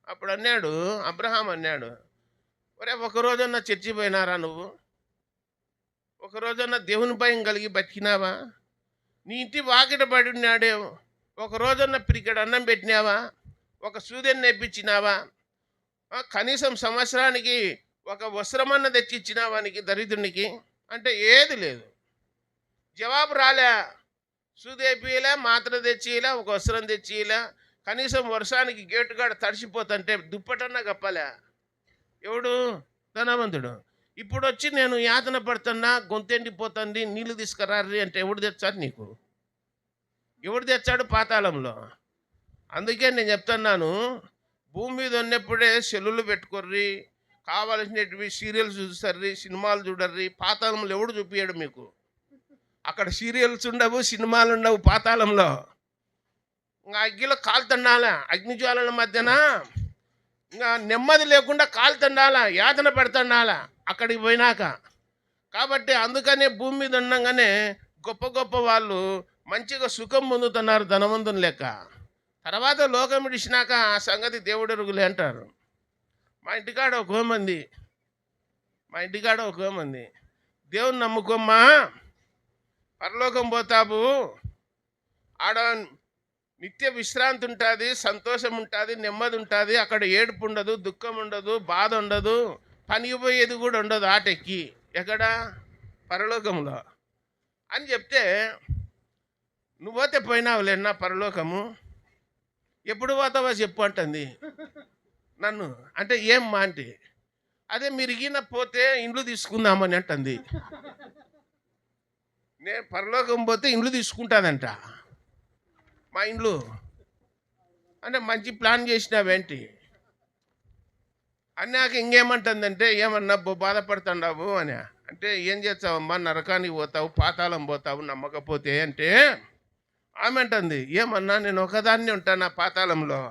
అప్పుడు అన్నాడు, అబ్రహాం అన్నాడు, ఒరే ఒకరోజన్నా చర్చి పోయినారా నువ్వు? ఒకరోజన్నా దేవుని భయం కలిగి బతికినావా? నీ ఇంటి వాకిట పడి ఉన్నాడే ఒకరోజన్నా పిరికెడు అన్నం పెట్టినావా? ఒక సూర్యుని నేర్పించినావా? కనీసం సంవత్సరానికి ఒక వస్త్రమన్న తెచ్చిచ్చినావా నీకు దరిద్రునికి? అంటే ఏది లేదు. జవాబు రాలే. సూదేపిలా, మాత్ర తెచ్చిలా, ఒక వస్త్రం తెచ్చిలా, కనీసం వర్షానికి గేటుగాడ తడిసిపోతుంటే దుప్పటన్నా కప్పలే. ఎవడు? ధనవంతుడు. ఇప్పుడు వచ్చి నేను యాతన పడుతున్నా, గొంతెండిపోతుంది, నీళ్ళు తీసుకురారి అంటే ఎవడు తెచ్చాడు నీకు? ఎవడు తెచ్చాడు? పాతాళంలో. అందుకే నేను చెప్తున్నాను, భూమి మీద ఉన్నప్పుడే సెల్లులు పెట్టుకోర్రి, కావాల్సినవి సీరియల్స్ చూస్తార్రి, సినిమాలు చూడర్రి. పాతాళంలో ఎవడు చూపించాడు మీకు? అక్కడ సీరియల్స్ ఉండవు, సినిమాలు ఉండవు పాతాళంలో. ఇంకా అగ్గిలో కాలుతుండాల, అగ్నిజ్వాలల మధ్యన ఇంకా నెమ్మది లేకుండా కాలుతుండాల, యాతన పెడుతుండాల అక్కడికి పోయినాక. కాబట్టి అందుకనే భూమి మీద ఉండగానే గొప్ప గొప్ప వాళ్ళు మంచిగా సుఖం పొందుతున్నారు ధనవంతుని లెక్క. తర్వాత లోకం విడిచినాక ఆ సంగతి దేవుడెరుగులే అంటారు. మా ఇంటికాడ ఒక మంది దేవుని నమ్ముకోమ్మా, పరలోకం పోతావు, ఆడ నిత్య విశ్రాంతి ఉంటుంది, సంతోషం ఉంటుంది, నెమ్మది ఉంటుంది, అక్కడ ఏడుపు ఉండదు, దుఃఖం ఉండదు, బాధ ఉండదు, పనికి పోయేది కూడా ఉండదు ఆటెక్కి. ఎక్కడ? పరలోకంలో అని చెప్తే, నువ్వు పోతే పోయినావులేనా పరలోకము, ఎప్పుడు పోతావో చెప్పు అంటుంది నన్ను. అంటే ఏం మా అంటే, అదే మీరు ఈయన పోతే ఇండ్లు తీసుకుందామని అంటుంది. నేను పరలోకం పోతే ఇండ్లు తీసుకుంటానంట. మా ఇండ్లు అంటే మంచి ప్లాన్ చేసినావేంటి అన్నాక ఇంకేమంటుందంటే, ఏమన్నా బాధపడుతున్నావు అని అంటే, ఏం చేస్తావమ్మా, నరకానికి పోతావు, పాతాళం పోతావు నమ్మకపోతే అంటే, ఆమె అంటుంది, ఏమన్నా నేను ఒకదాన్ని ఉంటాను ఆ పాతాళంలో,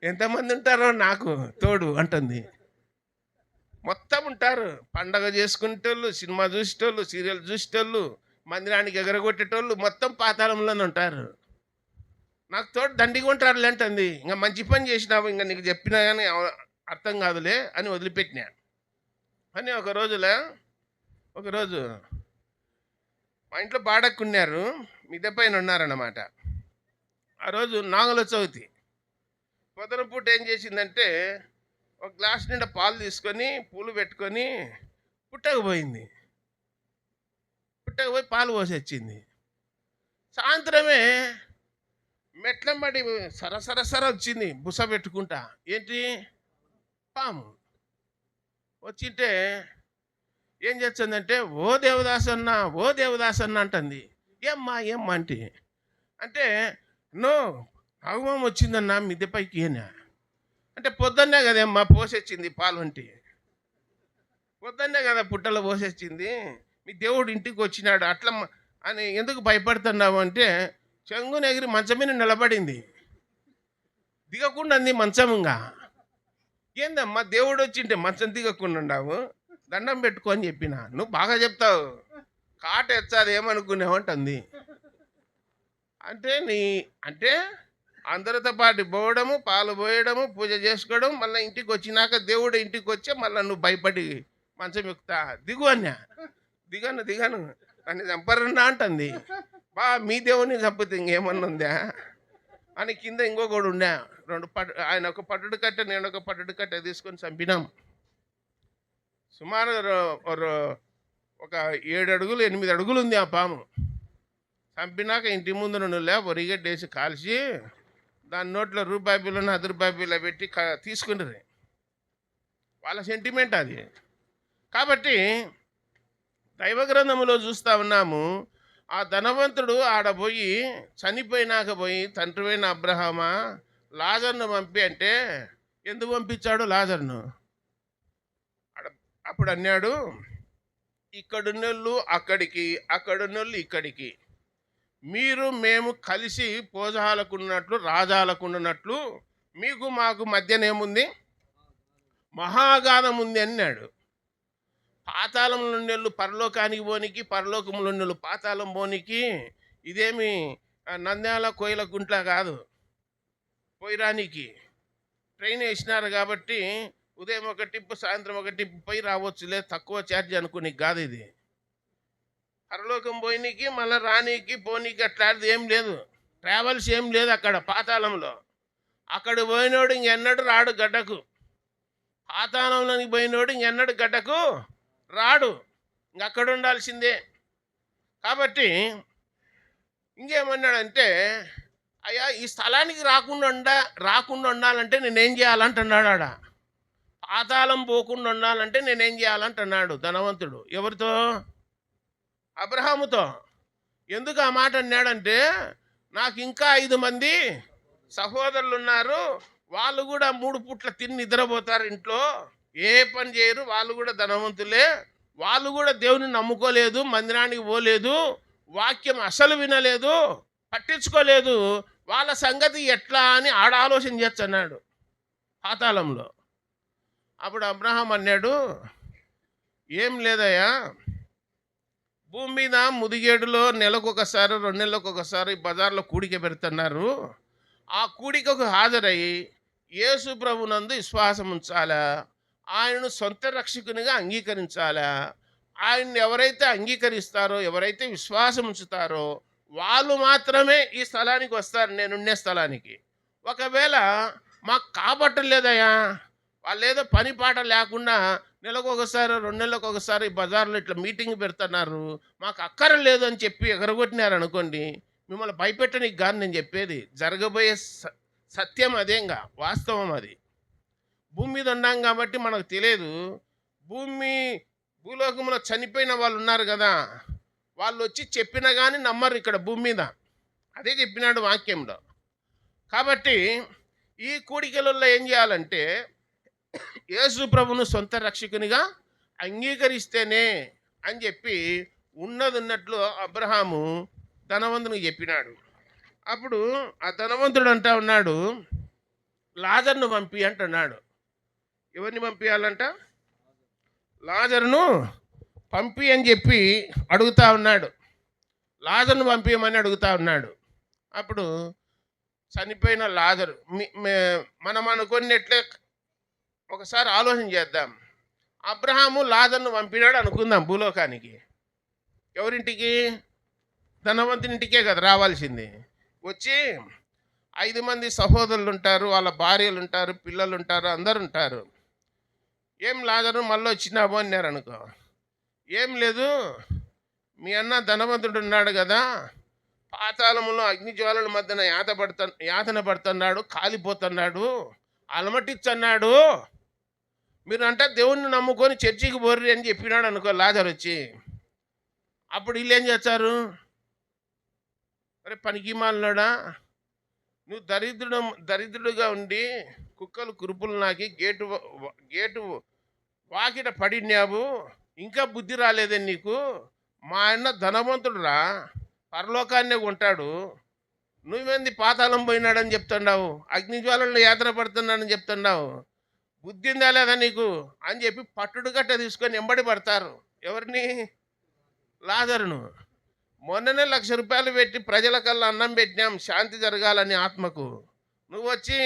ఎంతమంది ఉంటారో నాకు తోడు అంటుంది. మొత్తం ఉంటారు, పండగ చేసుకునేటోళ్ళు, సినిమా చూసేటోళ్ళు, సీరియల్ చూసేటోళ్ళు, మందిరానికి ఎగరగొట్టేటోళ్ళు మొత్తం పాతాళంలోనే ఉంటారు. నాకు తోడు దండిగా ఉంటారులే అంటుంది. ఇంకా మంచి పని చేసినావు, ఇంకా నీకు చెప్పినా కానీ అర్థం కాదులే అని వదిలిపెట్టినా. అని ఒకరోజు మా ఇంట్లో బాడక్కున్నారు, మిద్దె పైన ఉన్నారన్నమాట. ఆ రోజు నాగుల చవితి. పొద్దున పూట ఏం చేసిందంటే, ఒక గ్లాస్ నిండా పాలు తీసుకొని పూలు పెట్టుకొని పుట్టకపోయి పాలు పోసి వచ్చింది. సాయంత్రమే మెట్లమ్మడి సరసర వచ్చింది బుస పెట్టుకుంటా. ఏంటి? పాము వచ్చింటే ఏం చేస్తుందంటే, ఓ దేవదాసన్న అంటుంది. ఏమ్మా అంటే నో అవమానం వచ్చిందన్నా మిద్దె పైకి ఏనా అంటే, పొద్దున్నే కదేమ్మా పోసొచ్చింది పాలు అంటే, పొద్దున్నే కదా పుట్టలో పోసొచ్చింది, మీ దేవుడు ఇంటికి వచ్చినాడు అట్లా అని ఎందుకు భయపడుతున్నావు అంటే, చెంగున ఎగిరి మంచం మీద నిలబడింది, దిగకుండా అంది మంచంగా. ఏందమ్మా దేవుడు వచ్చింటే మంచం దిగకుండా ఉన్నావు, దండం పెట్టుకో అని చెప్పిన. నువ్వు బాగా చెప్తావు కాట ఎచ్చాది ఏమనుకునేవంటుంది. అంటే అంటే అందరితో పాటు పోవడము, పాలు పోయడము, పూజ చేసుకోవడం, మళ్ళీ ఇంటికి వచ్చినాక దేవుడు ఇంటికి వచ్చి మళ్ళీ నువ్వు భయపడి మంచం ఎక్కుతా దిగు అన్నా. దిగను అని చంపరన్నా అంటుంది. మీ దేవుని చంపితే ఇంకేమన్నా ఉందా అని కింద ఇంకొకడు ఉండా. ఆయన ఒక పట్టుడు కట్ట, నేను ఒక పట్టుడు కట్ట తీసుకొని చంపినాం. సుమారు ఒక 7 అడుగులు 8 అడుగులు ఉంది ఆ పాము. చంపినాక ఇంటి ముందు నుండి ఒరిగడ్డేసి కాల్చి దాని నోట్లో రూపాయి బిల్లను 10 రూపాయి బిల్ల పెట్టి తీసుకున్నారు. వాళ్ళ సెంటిమెంట్ అది. కాబట్టి దైవ గ్రంథములో చూస్తూ ఉన్నాము, ఆ ధనవంతుడు ఆడపోయి చనిపోయినాక పోయి తండ్రివైన అబ్రహామా లాజర్ను పంపి అంటే ఎందుకు పంపించాడు లాజర్ను? అప్పుడు అన్నాడు, ఇక్కడున్నోళ్ళు అక్కడికి, అక్కడున్నోళ్ళు ఇక్కడికి, మేము కలిసి పోజాలకున్నట్లు రాజాలకున్నట్లు మీకు మాకు మధ్యనేముంది? మహాగాధం ఉంది అన్నాడు. పాతాళంలో ఉన్నోళ్ళు పరలోకానికి పోనికి, పరలోకంలో ఉన్నోళ్ళు పాతాళం పోనికి ఇదేమి నంద్యాల కోయిల గుంట్ల కాదు. పోయిరానికి ట్రైన్ వేసినారు కాబట్టి ఉదయం ఒక టిప్పు సాయంత్రం ఒక టిప్పు పోయి రావచ్చులే, తక్కువ ఛార్జ్ అనుకుని కాదు ఇది. పరలోకం పోయినకి మళ్ళీ రానికి పోనీకి అట్లాంటిది ఏం లేదు, ట్రావెల్స్ ఏం లేదు అక్కడ పాతాళంలో. అక్కడ పోయినోడు ఇంకెన్నడు రాడు గడ్డకు. పాతాళంలోనికి పోయినోడు ఇంకెన్నడు గడ్డకు రాడు, ఇంకక్కడ ఉండాల్సిందే. కాబట్టి ఇంకేమన్నాడంటే, అయ్యా ఈ స్థలానికి రాకుండా ఉండాలంటే నేనేం చేయాలంటున్నాడు. ఆడ పాతాళం పోకుండా ఉండాలంటే నేనేం చేయాలంటున్నాడు ధనవంతుడు. ఎవరితో? అబ్రహాముతో. ఎందుకు ఆ మాట అన్నాడంటే, నాకు ఇంకా 5 మంది సహోదరులు ఉన్నారు, వాళ్ళు కూడా 3 పూట్ల తిని నిద్రపోతారు, ఇంట్లో ఏ పని చేయరు, వాళ్ళు కూడా ధనవంతులే, వాళ్ళు కూడా దేవుని నమ్ముకోలేదు, మందిరానికి పోలేదు, వాక్యం అసలు వినలేదు, పట్టించుకోలేదు, వాళ్ళ సంగతి ఎట్లా అని ఆడ ఆలోచన చేస్తున్నాడు పాతాళంలో. అప్పుడు అబ్రహాం అన్నాడు, ఏం లేదయ్యా, భూమి మీద ముదిగేడులో నెలకొకసారి 2 నెలలకు ఒకసారి బజార్లో కూడిక పెడుతున్నారు. ఆ కూడికకు హాజరయ్యి యేసు ప్రభునందు విశ్వాసం ఉంచాలా, ఆయనను సొంత రక్షకునిగా అంగీకరించాలా. ఆయన్ని ఎవరైతే అంగీకరిస్తారో, ఎవరైతే విశ్వాసం ఉంచుతారో వాళ్ళు మాత్రమే ఈ స్థలానికి వస్తారు, నేనుండే స్థలానికి. ఒకవేళ మాకు కాబట్టలేదయ్యా, వాళ్ళు ఏదో పని పాట లేకుండా నెలకు ఒకసారి 2 నెలలకు ఒకసారి బజార్లో ఇట్లా మీటింగ్ పెడుతున్నారు, మాకు అక్కరలేదు అని చెప్పి ఎగరగొట్టినారు అనుకోండి, మిమ్మల్ని భయపెట్టడానికి కానీ నేను చెప్పేది జరగబోయే సత్యం అదేంగా, వాస్తవం అది. భూమి మీద ఉన్నాం కాబట్టి మనకు తెలియదు. భూలోకంలో చనిపోయిన వాళ్ళు ఉన్నారు కదా, వాళ్ళు వచ్చి చెప్పినా కానీ నమ్మరు ఇక్కడ భూమి మీద. అదే చెప్పినాడు వాక్యంలో. కాబట్టి ఈ కూడికలలో ఏం చేయాలంటే, యేసు ప్రభును సొంత రక్షకునిగా అంగీకరిస్తేనే అని చెప్పి ఉన్నట్లు అబ్రహాము ధనవంతునికి చెప్పినాడు. అప్పుడు ఆ ధనవంతుడు అంటా ఉన్నాడు, లాజర్ను పంపి అంటున్నాడు. ఎవరిని పంపించాలంట? లాజరును పంపి అని చెప్పి అడుగుతా ఉన్నాడు. లాజర్ను పంపించమని అడుగుతా ఉన్నాడు. అప్పుడు చనిపోయిన లాజరు, మనం అనుకున్నట్లే ఒకసారి ఆలోచన చేద్దాం. అబ్రహాము లాజర్ను పంపినాడు అనుకుందాం భూలోకానికి. ఎవరింటికి? ధనవంతుని ఇంటికే కదా రావాల్సింది. వచ్చి 5 మంది సహోదరులు ఉంటారు, వాళ్ళ భార్యలు ఉంటారు, పిల్లలు ఉంటారు, అందరు ఉంటారు. ఏం లాజరు మళ్ళీ వచ్చినావు అన్నారు అనుకో. ఏం లేదు, మీ అన్న ధనవంతుడు ఉన్నాడు కదా, పాతాళములో అగ్నిజ్వాలల మధ్యన యాతన పడుతున్నాడు, కాలిపోతున్నాడు, అలమటిచ్చన్నాడు, మీరు అంటే దేవుణ్ణి నమ్ముకొని చర్చికి పోర్రి అని చెప్పినాడు అనుకో లాజరు వచ్చి. అప్పుడు వీళ్ళు ఏం చేస్తారు? అరే పనికి మాలినాడా, నువ్వు దరిద్రుడుగా ఉండి కుక్కలు కురుపులు నాకి గేటు వాకిట పడినావు, ఇంకా బుద్ధి రాలేదే నీకు, మా అన్న ధనవంతుడు రా, పరలోకాన్నే ఉంటాడు, నువ్వేంది పాతాళం పోయినాడని చెప్తున్నావు, అగ్నిజ్వాలను యాత్ర పడుతున్నాడని చెప్తున్నావు, బుద్ధి ఉందా లేదా నీకు అని చెప్పి పట్టుడు గట్ట తీసుకొని ఎంబడి పడతారు. ఎవరిని? లాజరును. మొన్ననే ₹1,00,000 పెట్టి ప్రజలకల్లా అన్నం పెట్టినాం శాంతి జరగాలని ఆత్మకు. నువ్వు వచ్చి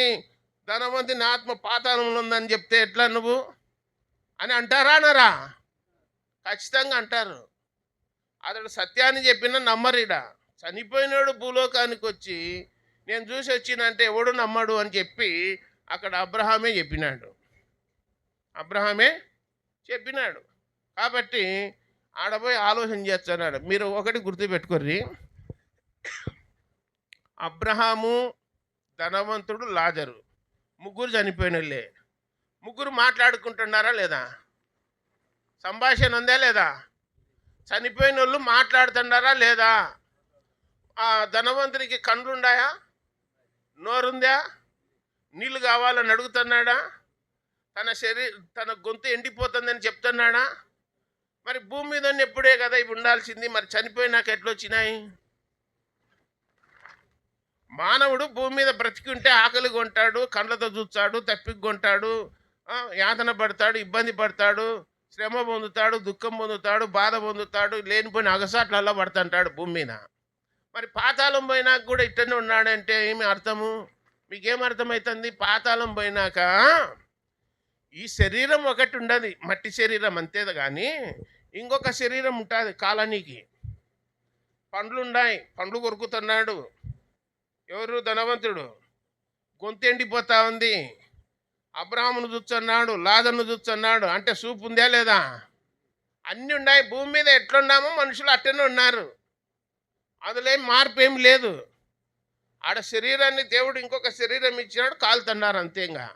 ధనవంతుని ఆత్మ పాతాళంలో ఉందని చెప్తే ఎట్లా నువ్వు అని అంటారా అనరా? ఖచ్చితంగా అంటారు. అతడు సత్యాన్ని చెప్పినా నమ్మరీడా. చనిపోయినాడు భూలోకానికి వచ్చి నేను చూసి వచ్చినంటే ఎవడు నమ్మడు అని చెప్పి అక్కడ అబ్రహామే చెప్పినాడు. కాబట్టి ఆడపోయి ఆలోచన చేస్తున్నాడు. మీరు ఒకటి గుర్తుపెట్టుకోర్రి, అబ్రహాము, ధనవంతుడు, లాజరు ముగ్గురు చనిపోయినలే. ముగ్గురు మాట్లాడుకుంటున్నారా లేదా? సంభాషణ ఉందా లేదా? చనిపోయిన వాళ్ళు మాట్లాడుతున్నారా లేదా? ఆ ధనవంతునికి కండ్లుండాయా? నోరుందా? నీళ్ళు కావాలని అడుగుతున్నాడా? తన గొంతు ఎండిపోతుందని చెప్తున్నాడా? మరి భూమి మీద ఎప్పుడే కదా ఇవి ఉండాల్సింది, మరి చనిపోయినాక ఎట్లొచ్చినాయి? మానవుడు భూమి మీద బ్రతికి ఉంటే ఆకలి కొంటాడు, కండ్లతో చూస్తాడు, తప్పికి కొంటాడు, యాతన పడతాడు, ఇబ్బంది పడతాడు, శ్రమ పొందుతాడు, దుఃఖం పొందుతాడు, బాధ పొందుతాడు, లేనిపోయిన అగసాట్లలో పడుతుంటాడు భూమి మీద. మరి పాతాళం పోయినాక కూడా ఇట్టనే ఉన్నాడంటే ఏమి అర్థము? మీకేం అర్థమవుతుంది? పాతాళం పోయినాక ఈ శరీరం ఒకటి ఉండదు, మట్టి శరీరం అంతేది, కానీ ఇంకొక శరీరం ఉంటుంది కాలనీకి. పండ్లున్నాయి, పండ్లు కొరుకుతున్నాడు. ఎవరు? ధనవంతుడు. గొంతు ఎండిపోతా ఉంది. అబ్రహామును చూస్తున్నాడు, లాజరును చూస్తున్నాడు. అంటే చూపు ఉందా లేదా? అన్నీ ఉన్నాయి. భూమి మీద ఎట్లున్నామో మనుషులు అట్టనే ఉన్నారు. అందులో మార్పు ఏం లేదు. ఆడ శరీరాన్ని దేవుడు ఇంకొక శరీరం ఇచ్చినాడు, కాలుతున్నారు అంతేగా.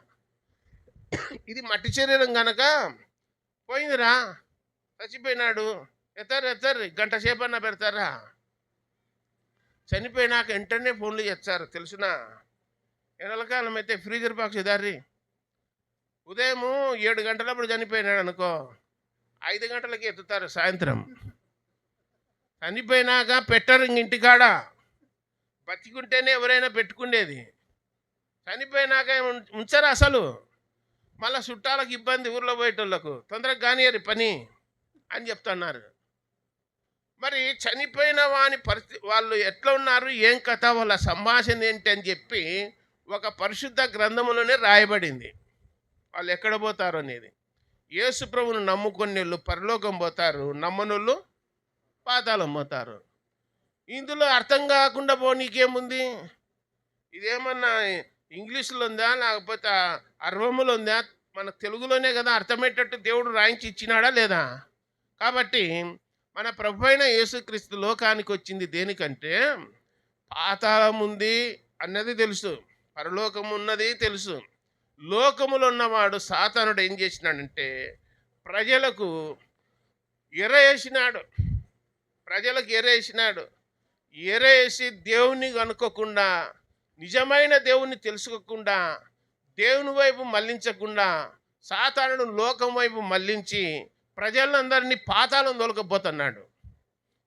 ఇది మట్టి శరీరం కనుక పోయిందిరా, చచ్చిపోయినాడు, ఎత్తారు గంట సేపు అన్నా పెడతారా? చనిపోయినాక వెంటనే ఫోన్లు చేస్తారు తెలుసున. ఎండలకాలం అయితే ఫ్రీజర్ బాక్స్ దారి ఉదయం 7 గంటలప్పుడు చనిపోయినాడు అనుకో, 5 గంటలకి ఎత్తుతారు సాయంత్రం. చనిపోయినాక పెట్టరు ఇంటికాడ. బతికుంటేనే ఎవరైనా పెట్టుకునేది. చనిపోయినాక ఉంచరు అసలు. మళ్ళీ చుట్టాలకు ఇబ్బంది, ఊర్లో పోయేటోళ్ళకు తొందరగా కానియరు పని అని చెప్తున్నారు. మరి చనిపోయిన వాని పరిస్థితి, వాళ్ళు ఎట్లా ఉన్నారు, ఏం కథ, వాళ్ళ సంభాషణ ఏంటి అని చెప్పి ఒక పరిశుద్ధ గ్రంథములోనే రాయబడింది. వాళ్ళు ఎక్కడ పోతారు అనేది. యేసు ప్రభువును నమ్ముకునే వాళ్ళు పరలోకం పోతారు, నమ్మనోళ్ళు పాతాళం పోతారు. ఇందులో అర్థం కాకుండా పోనీకేముంది? ఇదేమన్నా ఇంగ్లీష్లో ఉందా లేకపోతే అర్వములో ఉందా? మన తెలుగులోనే కదా అర్థమయ్యేటట్టు దేవుడు రాయించి ఇచ్చినాడా లేదా? కాబట్టి మన ప్రభు అయిన యేసుక్రీస్తు లోకానికి వచ్చింది దేనికంటే, పాతాళం ఉంది అన్నది తెలుసు, పరలోకం ఉన్నది తెలుసు. లోకములో ఉన్నవాడు సాతానుడు ఏం చేసినాడంటే ప్రజలకు ఎరేసి దేవుని కనుక్కోకుండా, నిజమైన దేవుణ్ణి తెలుసుకోకుండా, దేవుని వైపు మళ్లించకుండా సాతానుడు లోకం వైపు మళ్లించి ప్రజలందరినీ పాతాళం తోలుకపోతున్నాడు.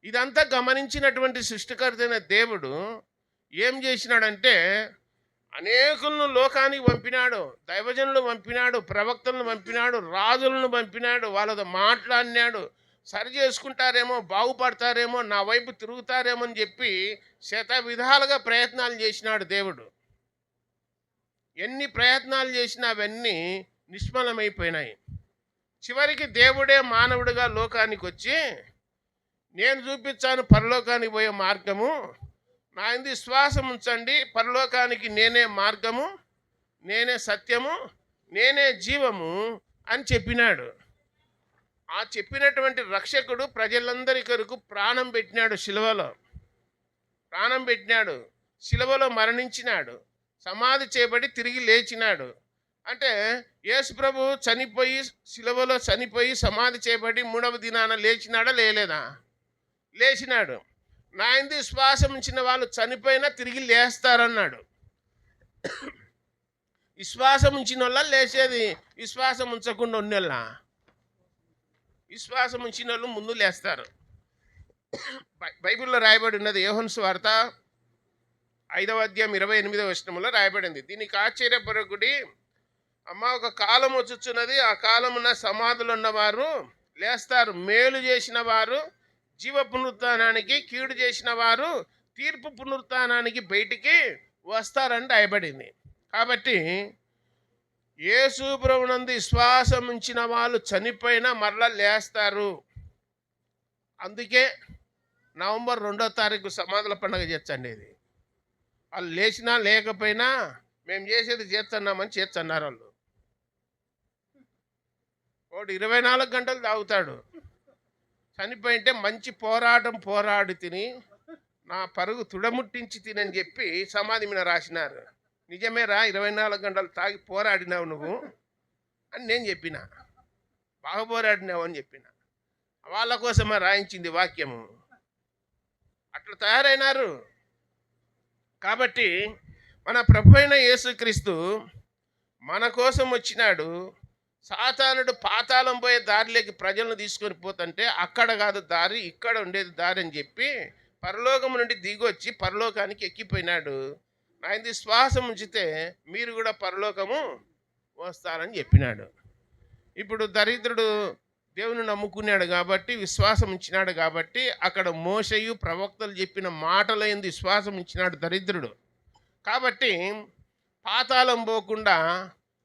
ఇదంతా గమనించినటువంటి సృష్టికర్తైన దేవుడు ఏం చేసినాడంటే అనేకులను లోకానికి పంపినాడు, దైవజనులు పంపినాడు, ప్రవక్తలను పంపినాడు, రాజులను పంపినాడు. వాళ్ళతో మాట్లాడినాడు. సరి చేసుకుంటారేమో, బాగుపడతారేమో, నా వైపు తిరుగుతారేమో అని చెప్పి శత విధాలుగా ప్రయత్నాలు చేసినాడు దేవుడు. ఎన్ని ప్రయత్నాలు చేసినా అవన్నీ నిష్ఫలమైపోయినాయి. చివరికి దేవుడే మానవుడిగా లోకానికి వచ్చి, నేను చూపించాను పరలోకానికి పోయే మార్గము, నా యందు విశ్వాసం ఉంచండి, పరలోకానికి నేనే మార్గము, నేనే సత్యము, నేనే జీవము అని చెప్పినాడు. ఆ చెప్పినటువంటి రక్షకుడు ప్రజలందరి కొరకు ప్రాణం పెట్టినాడు. శిలువలో మరణించినాడు, సమాధి చేయబడి తిరిగి లేచినాడు. అంటే యేసు ప్రభు శిలువలో చనిపోయి సమాధి చేయబడి 3వ దినాన లేచినాడా? లేచినాడు. నా యందు విశ్వాసం ఉంచిన వాళ్ళు చనిపోయినా తిరిగి లేస్తారన్నాడు. విశ్వాసం ఉంచిన వాళ్ళ లేచేది, విశ్వాసం ఉంచకుండా ఉన్నోళ్ళ? విశ్వాసం ఉంచిన వాళ్ళు ముందు లేస్తారు. బైబిల్లో రాయబడి ఉన్నది. యోహాను సువార్త 5వ అధ్యాయం 28వ వచనంలో రాయబడింది. దీనికి ఆశ్చర్యపరకుడి, అమ్మ, ఒక కాలం వచ్చుచున్నది, ఆ కాలమున సమాధులు ఉన్నవారు లేస్తారు, మేలు చేసిన వారు జీవ పునరుత్థానానికి, కీడు చేసిన వారు తీర్పు పునరుత్థానానికి బయటికి వస్తారని రాయబడింది. కాబట్టి యేసు ప్రభువునందు విశ్వాసం ఉంచిన వాళ్ళు చనిపోయినా మరలా లేస్తారు. అందుకే నవంబర్ 2వ తారీఖు సమాధుల పండుగ చేర్చండి. ఇది వాళ్ళు లేచినా లేకపోయినా మేము చేసేది చేస్తున్నామని చేస్తున్నారు వాళ్ళు. వాడు 24 గంటలు తాగుతాడు. చనిపోయింటే మంచి పోరాడి తిని నా పరుగు తుడముట్టించి తినని చెప్పి సమాధి మీద రాసినారు. నిజమేరా, 24 గంటలు తాగి పోరాడినావు నువ్వు అని నేను చెప్పిన. బాగా పోరాడినావు అని చెప్పిన. వాళ్ళ కోసమే రాయించింది వాక్యము. అట్లా తయారైనారు. కాబట్టి మన ప్రభు అయిన యేసుక్రీస్తు మన కోసం వచ్చినాడు. సాతానుడు పాతాళం పోయే దారిలోకి ప్రజలను తీసుకొని పోతుంటే అక్కడ కాదు దారి, ఇక్కడ ఉండేది దారి అని చెప్పి పరలోకము నుండి దిగొచ్చి పరలోకానికి ఎక్కిపోయినాడు. ఆయన విశ్వాసం ఉంచితే మీరు కూడా పరలోకము వస్తారని చెప్పినాడు. ఇప్పుడు దరిద్రుడు దేవుని నమ్ముకున్నాడు కాబట్టి, విశ్వాసం ఉంచినాడు కాబట్టి, అక్కడ మోషయు ప్రవక్తలు చెప్పిన మాటలైంది విశ్వాసం ఉంచినాడు దరిద్రుడు. కాబట్టి పాతాళం పోకుండా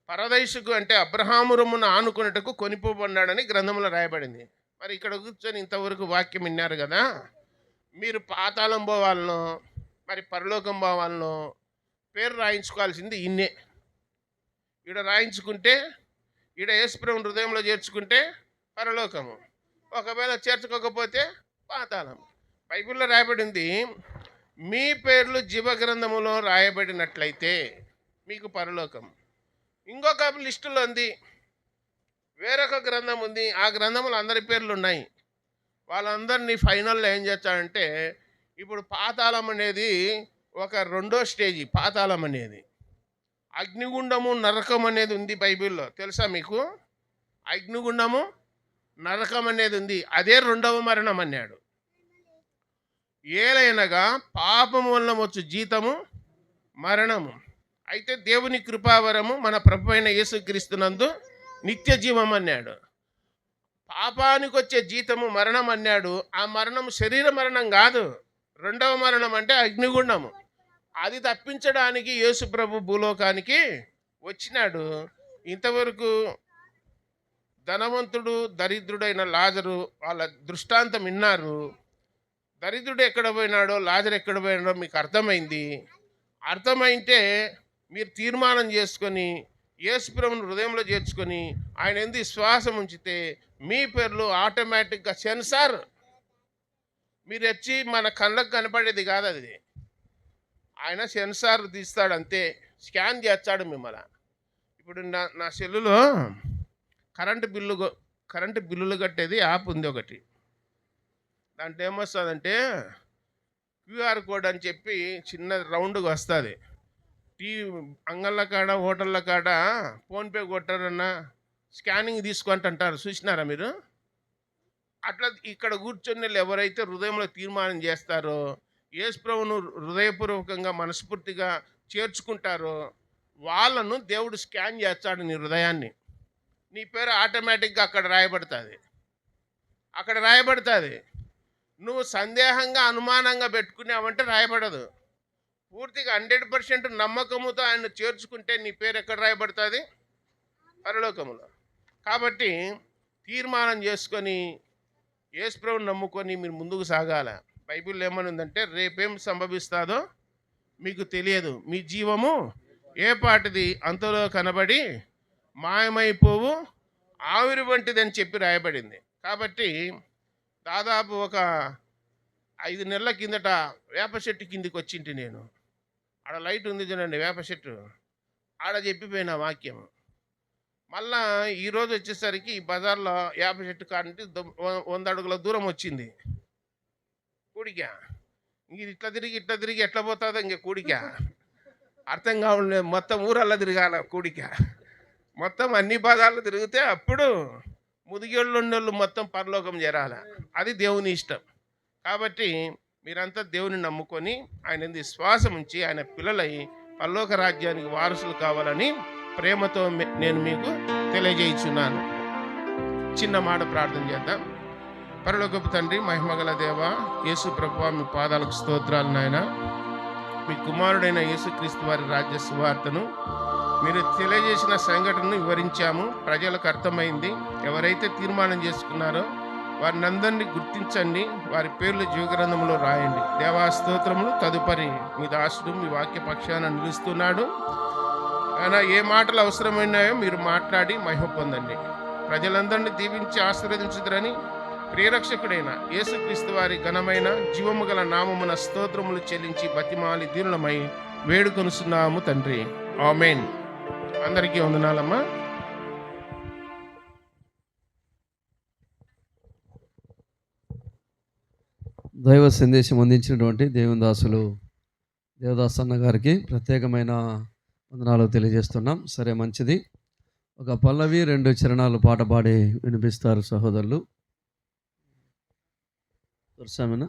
పరదేశుకు అంటే అబ్రహామురమున ఆనుకున్నట్టుకు కొనిపోబడినాడని గ్రంథంలో రాయబడింది. మరి ఇక్కడ కూర్చొని ఇంతవరకు వాక్యం విన్నారు కదా. మీరు పాతాళం పోవాలనో మరి పరలోకం పోవాలనో పేరు రాయించుకోవాల్సింది ఇన్నే. ఈడ రాయించుకుంటే, ఈడ యేసుప్రభుని హృదయంలో చేర్చుకుంటే పరలోకము, ఒకవేళ చేర్చుకోకపోతే పాతాళం. బైబిల్లో రాయబడింది, మీ పేర్లు జీవ గ్రంథములో రాయబడినట్లయితే మీకు పరలోకం. ఇంకొక లిస్టులో ఉంది, వేరొక గ్రంథం ఉంది. ఆ గ్రంథంలో అందరి పేర్లు ఉన్నాయి. వాళ్ళందరినీ ఫైనల్లో ఏం చేస్తాడంటే, ఇప్పుడు పాతాళం అనేది ఒక 2వ స్టేజీ. పాతాళం అనేది అగ్నిగుండము, నరకం అనేది ఉంది బైబిల్లో. తెలుసా మీకు? అగ్నిగుండము, నరకం అనేది ఉంది. అదే 2వ మరణం అన్నాడు. ఏలైనగా పాపము వలన వచ్చు జీతము మరణము. అయితే దేవుని కృపావరము మన ప్రభు అయిన యేసుక్రీస్తునందు నిత్య జీవం అన్నాడు. పాపానికి వచ్చే జీతము మరణం అన్నాడు. ఆ మరణం శరీర మరణం కాదు. 2వ మరణం అంటే అగ్నిగుండము. అది తప్పించడానికి యేసు ప్రభు భూలోకానికి వచ్చినాడు. ఇంతవరకు ధనవంతుడు, దరిద్రుడైన లాజరు వాళ్ళ దృష్టాంతం విన్నారు. దరిద్రుడు ఎక్కడ పోయినాడో, లాజరు ఎక్కడ పోయినాడో మీకు అర్థమైంది. అర్థమైంటే మీరు తీర్మానం చేసుకొని యేసు ప్రభువుని హృదయంలో చేర్చుకొని ఆయన ఎందుకు విశ్వాసం ఉంచితే మీ పేర్లు ఆటోమేటిక్గా సెన్సార్. మీరు వచ్చి మన కళ్ళకు కనపడేది కాదు అది. ఆయన సెన్సార్ తీస్తాడు అంతే, స్కాన్ చేస్తాడు మిమ్మల్ని. ఇప్పుడు నా సెల్లులో కరెంటు బిల్లులు కట్టేది యాప్ ఉంది ఒకటి. దాంట్లో ఏమొస్తుందంటే క్యూఆర్ కోడ్ అని చెప్పి చిన్న రౌండ్గా వస్తుంది. అంగళ్ళ కాడ, హోటళ్ళ కాడ ఫోన్పే కొట్టారన్నా స్కానింగ్ తీసుకుంటుంటారు. చూసినారా మీరు? అట్లా ఇక్కడ కూర్చొని ఎవరైతే హృదయంలో తీర్మానం చేస్తారో, యేసు ప్రభువును హృదయపూర్వకంగా మనస్ఫూర్తిగా చేర్చుకుంటారో వాళ్ళను దేవుడు స్కాన్ చేస్తాడు నీ హృదయాన్ని. నీ పేరు ఆటోమేటిక్గా అక్కడ రాయబడుతుంది. నువ్వు సందేహంగా, అనుమానంగా పెట్టుకున్నావంటే రాయబడదు. పూర్తిగా 100% నమ్మకముతో ఆయన చేర్చుకుంటే నీ పేరు ఎక్కడ రాయబడుతుంది? పరలోకములో. కాబట్టి తీర్మానం చేసుకొని యేసు ప్రభువుని నమ్ముకొని మీరు ముందుకు సాగాల. బైబిల్లో ఏమని ఉందంటే, రేపేం సంభవిస్తుందో మీకు తెలియదు, మీ జీవము ఏ పాటిది అంతలో కనబడి మాయమైపోవు ఆవిరి వంటిదని చెప్పి రాయబడింది. కాబట్టి దాదాపు ఒక 5 నెలల కిందట వేప చెట్టు కిందికి వచ్చింటి నేను. ఆడ లైట్ ఉంది చూడండి, వేప చెట్టు, ఆడ చెప్పిపోయిన వాక్యం. మళ్ళా ఈరోజు వచ్చేసరికి ఈ బజార్లో వేప చెట్టు కాంటి 100 అడుగుల దూరం వచ్చింది కూడిక. ఇంక ఇట్లా తిరిగి ఎట్లా పోతుందో ఇంక కూడిక అర్థం కావట్లేదు. మొత్తం ఊరల్లా తిరగాల కూడిక. మొత్తం అన్ని బజార్లు తిరిగితే అప్పుడు ముదిగేళ్ళు ఉండేళ్ళు మొత్తం పరలోకం చేరాల. అది దేవుని ఇష్టం. కాబట్టి మీరంతా దేవుని నమ్ముకొని ఆయన విశ్వాసం ఉంచి ఆయన పిల్లలై పరలోక రాజ్యానికి వారసులు కావాలని ప్రేమతో నేను మీకు తెలియజేయుచున్నాను. చిన్న మాట ప్రార్థన చేద్దాం. పరలోకపు తండ్రి, మహిమగల దేవ, యేసు ప్రభువా, మీ పాదాలకు స్తోత్రాలు నాయన. మీ కుమారుడైన యేసుక్రీస్తు వారి రాజ్య సువార్తను మీరు తెలియజేసిన సంఘటనను వివరించాము. ప్రజలకు అర్థమైంది. ఎవరైతే తీర్మానం చేసుకున్నారో వారిని అందరినీ గుర్తించండి, వారి పేర్లు జీవగ్రంథంలో రాయండి. దేవా స్తోత్రములు. తదుపరి మీ దాసుడు మీ వాక్య పక్షాన నిలుస్తున్నాడు. ఆయన ఏ మాటలు అవసరమైనాయో మీరు మాట్లాడి మహిమ పొందండి. ప్రజలందరినీ దీవించి ఆశీర్వదించుదురని ప్రియరక్షకుడైన యేసుక్రీస్తు వారి ఘనమైన జీవము గల నామమున స్తోత్రములు చెల్లించి బతిమాలి దీనులమై వేడుకొనుచున్నాము తండ్రి. ఆమేన్. అందరికీ వందనాలమ్మా. దైవ సందేశం అందించినటువంటి దేవుని దాసులు దేవదాస్ అన్న గారికి ప్రత్యేకమైన వందనాలు తెలియజేస్తున్నాం. సరే, మంచిది. ఒక పల్లవి 2 చరణాలు పాట పాడి వినిపిస్తారు సహోదరులు. దర్శనమేనా?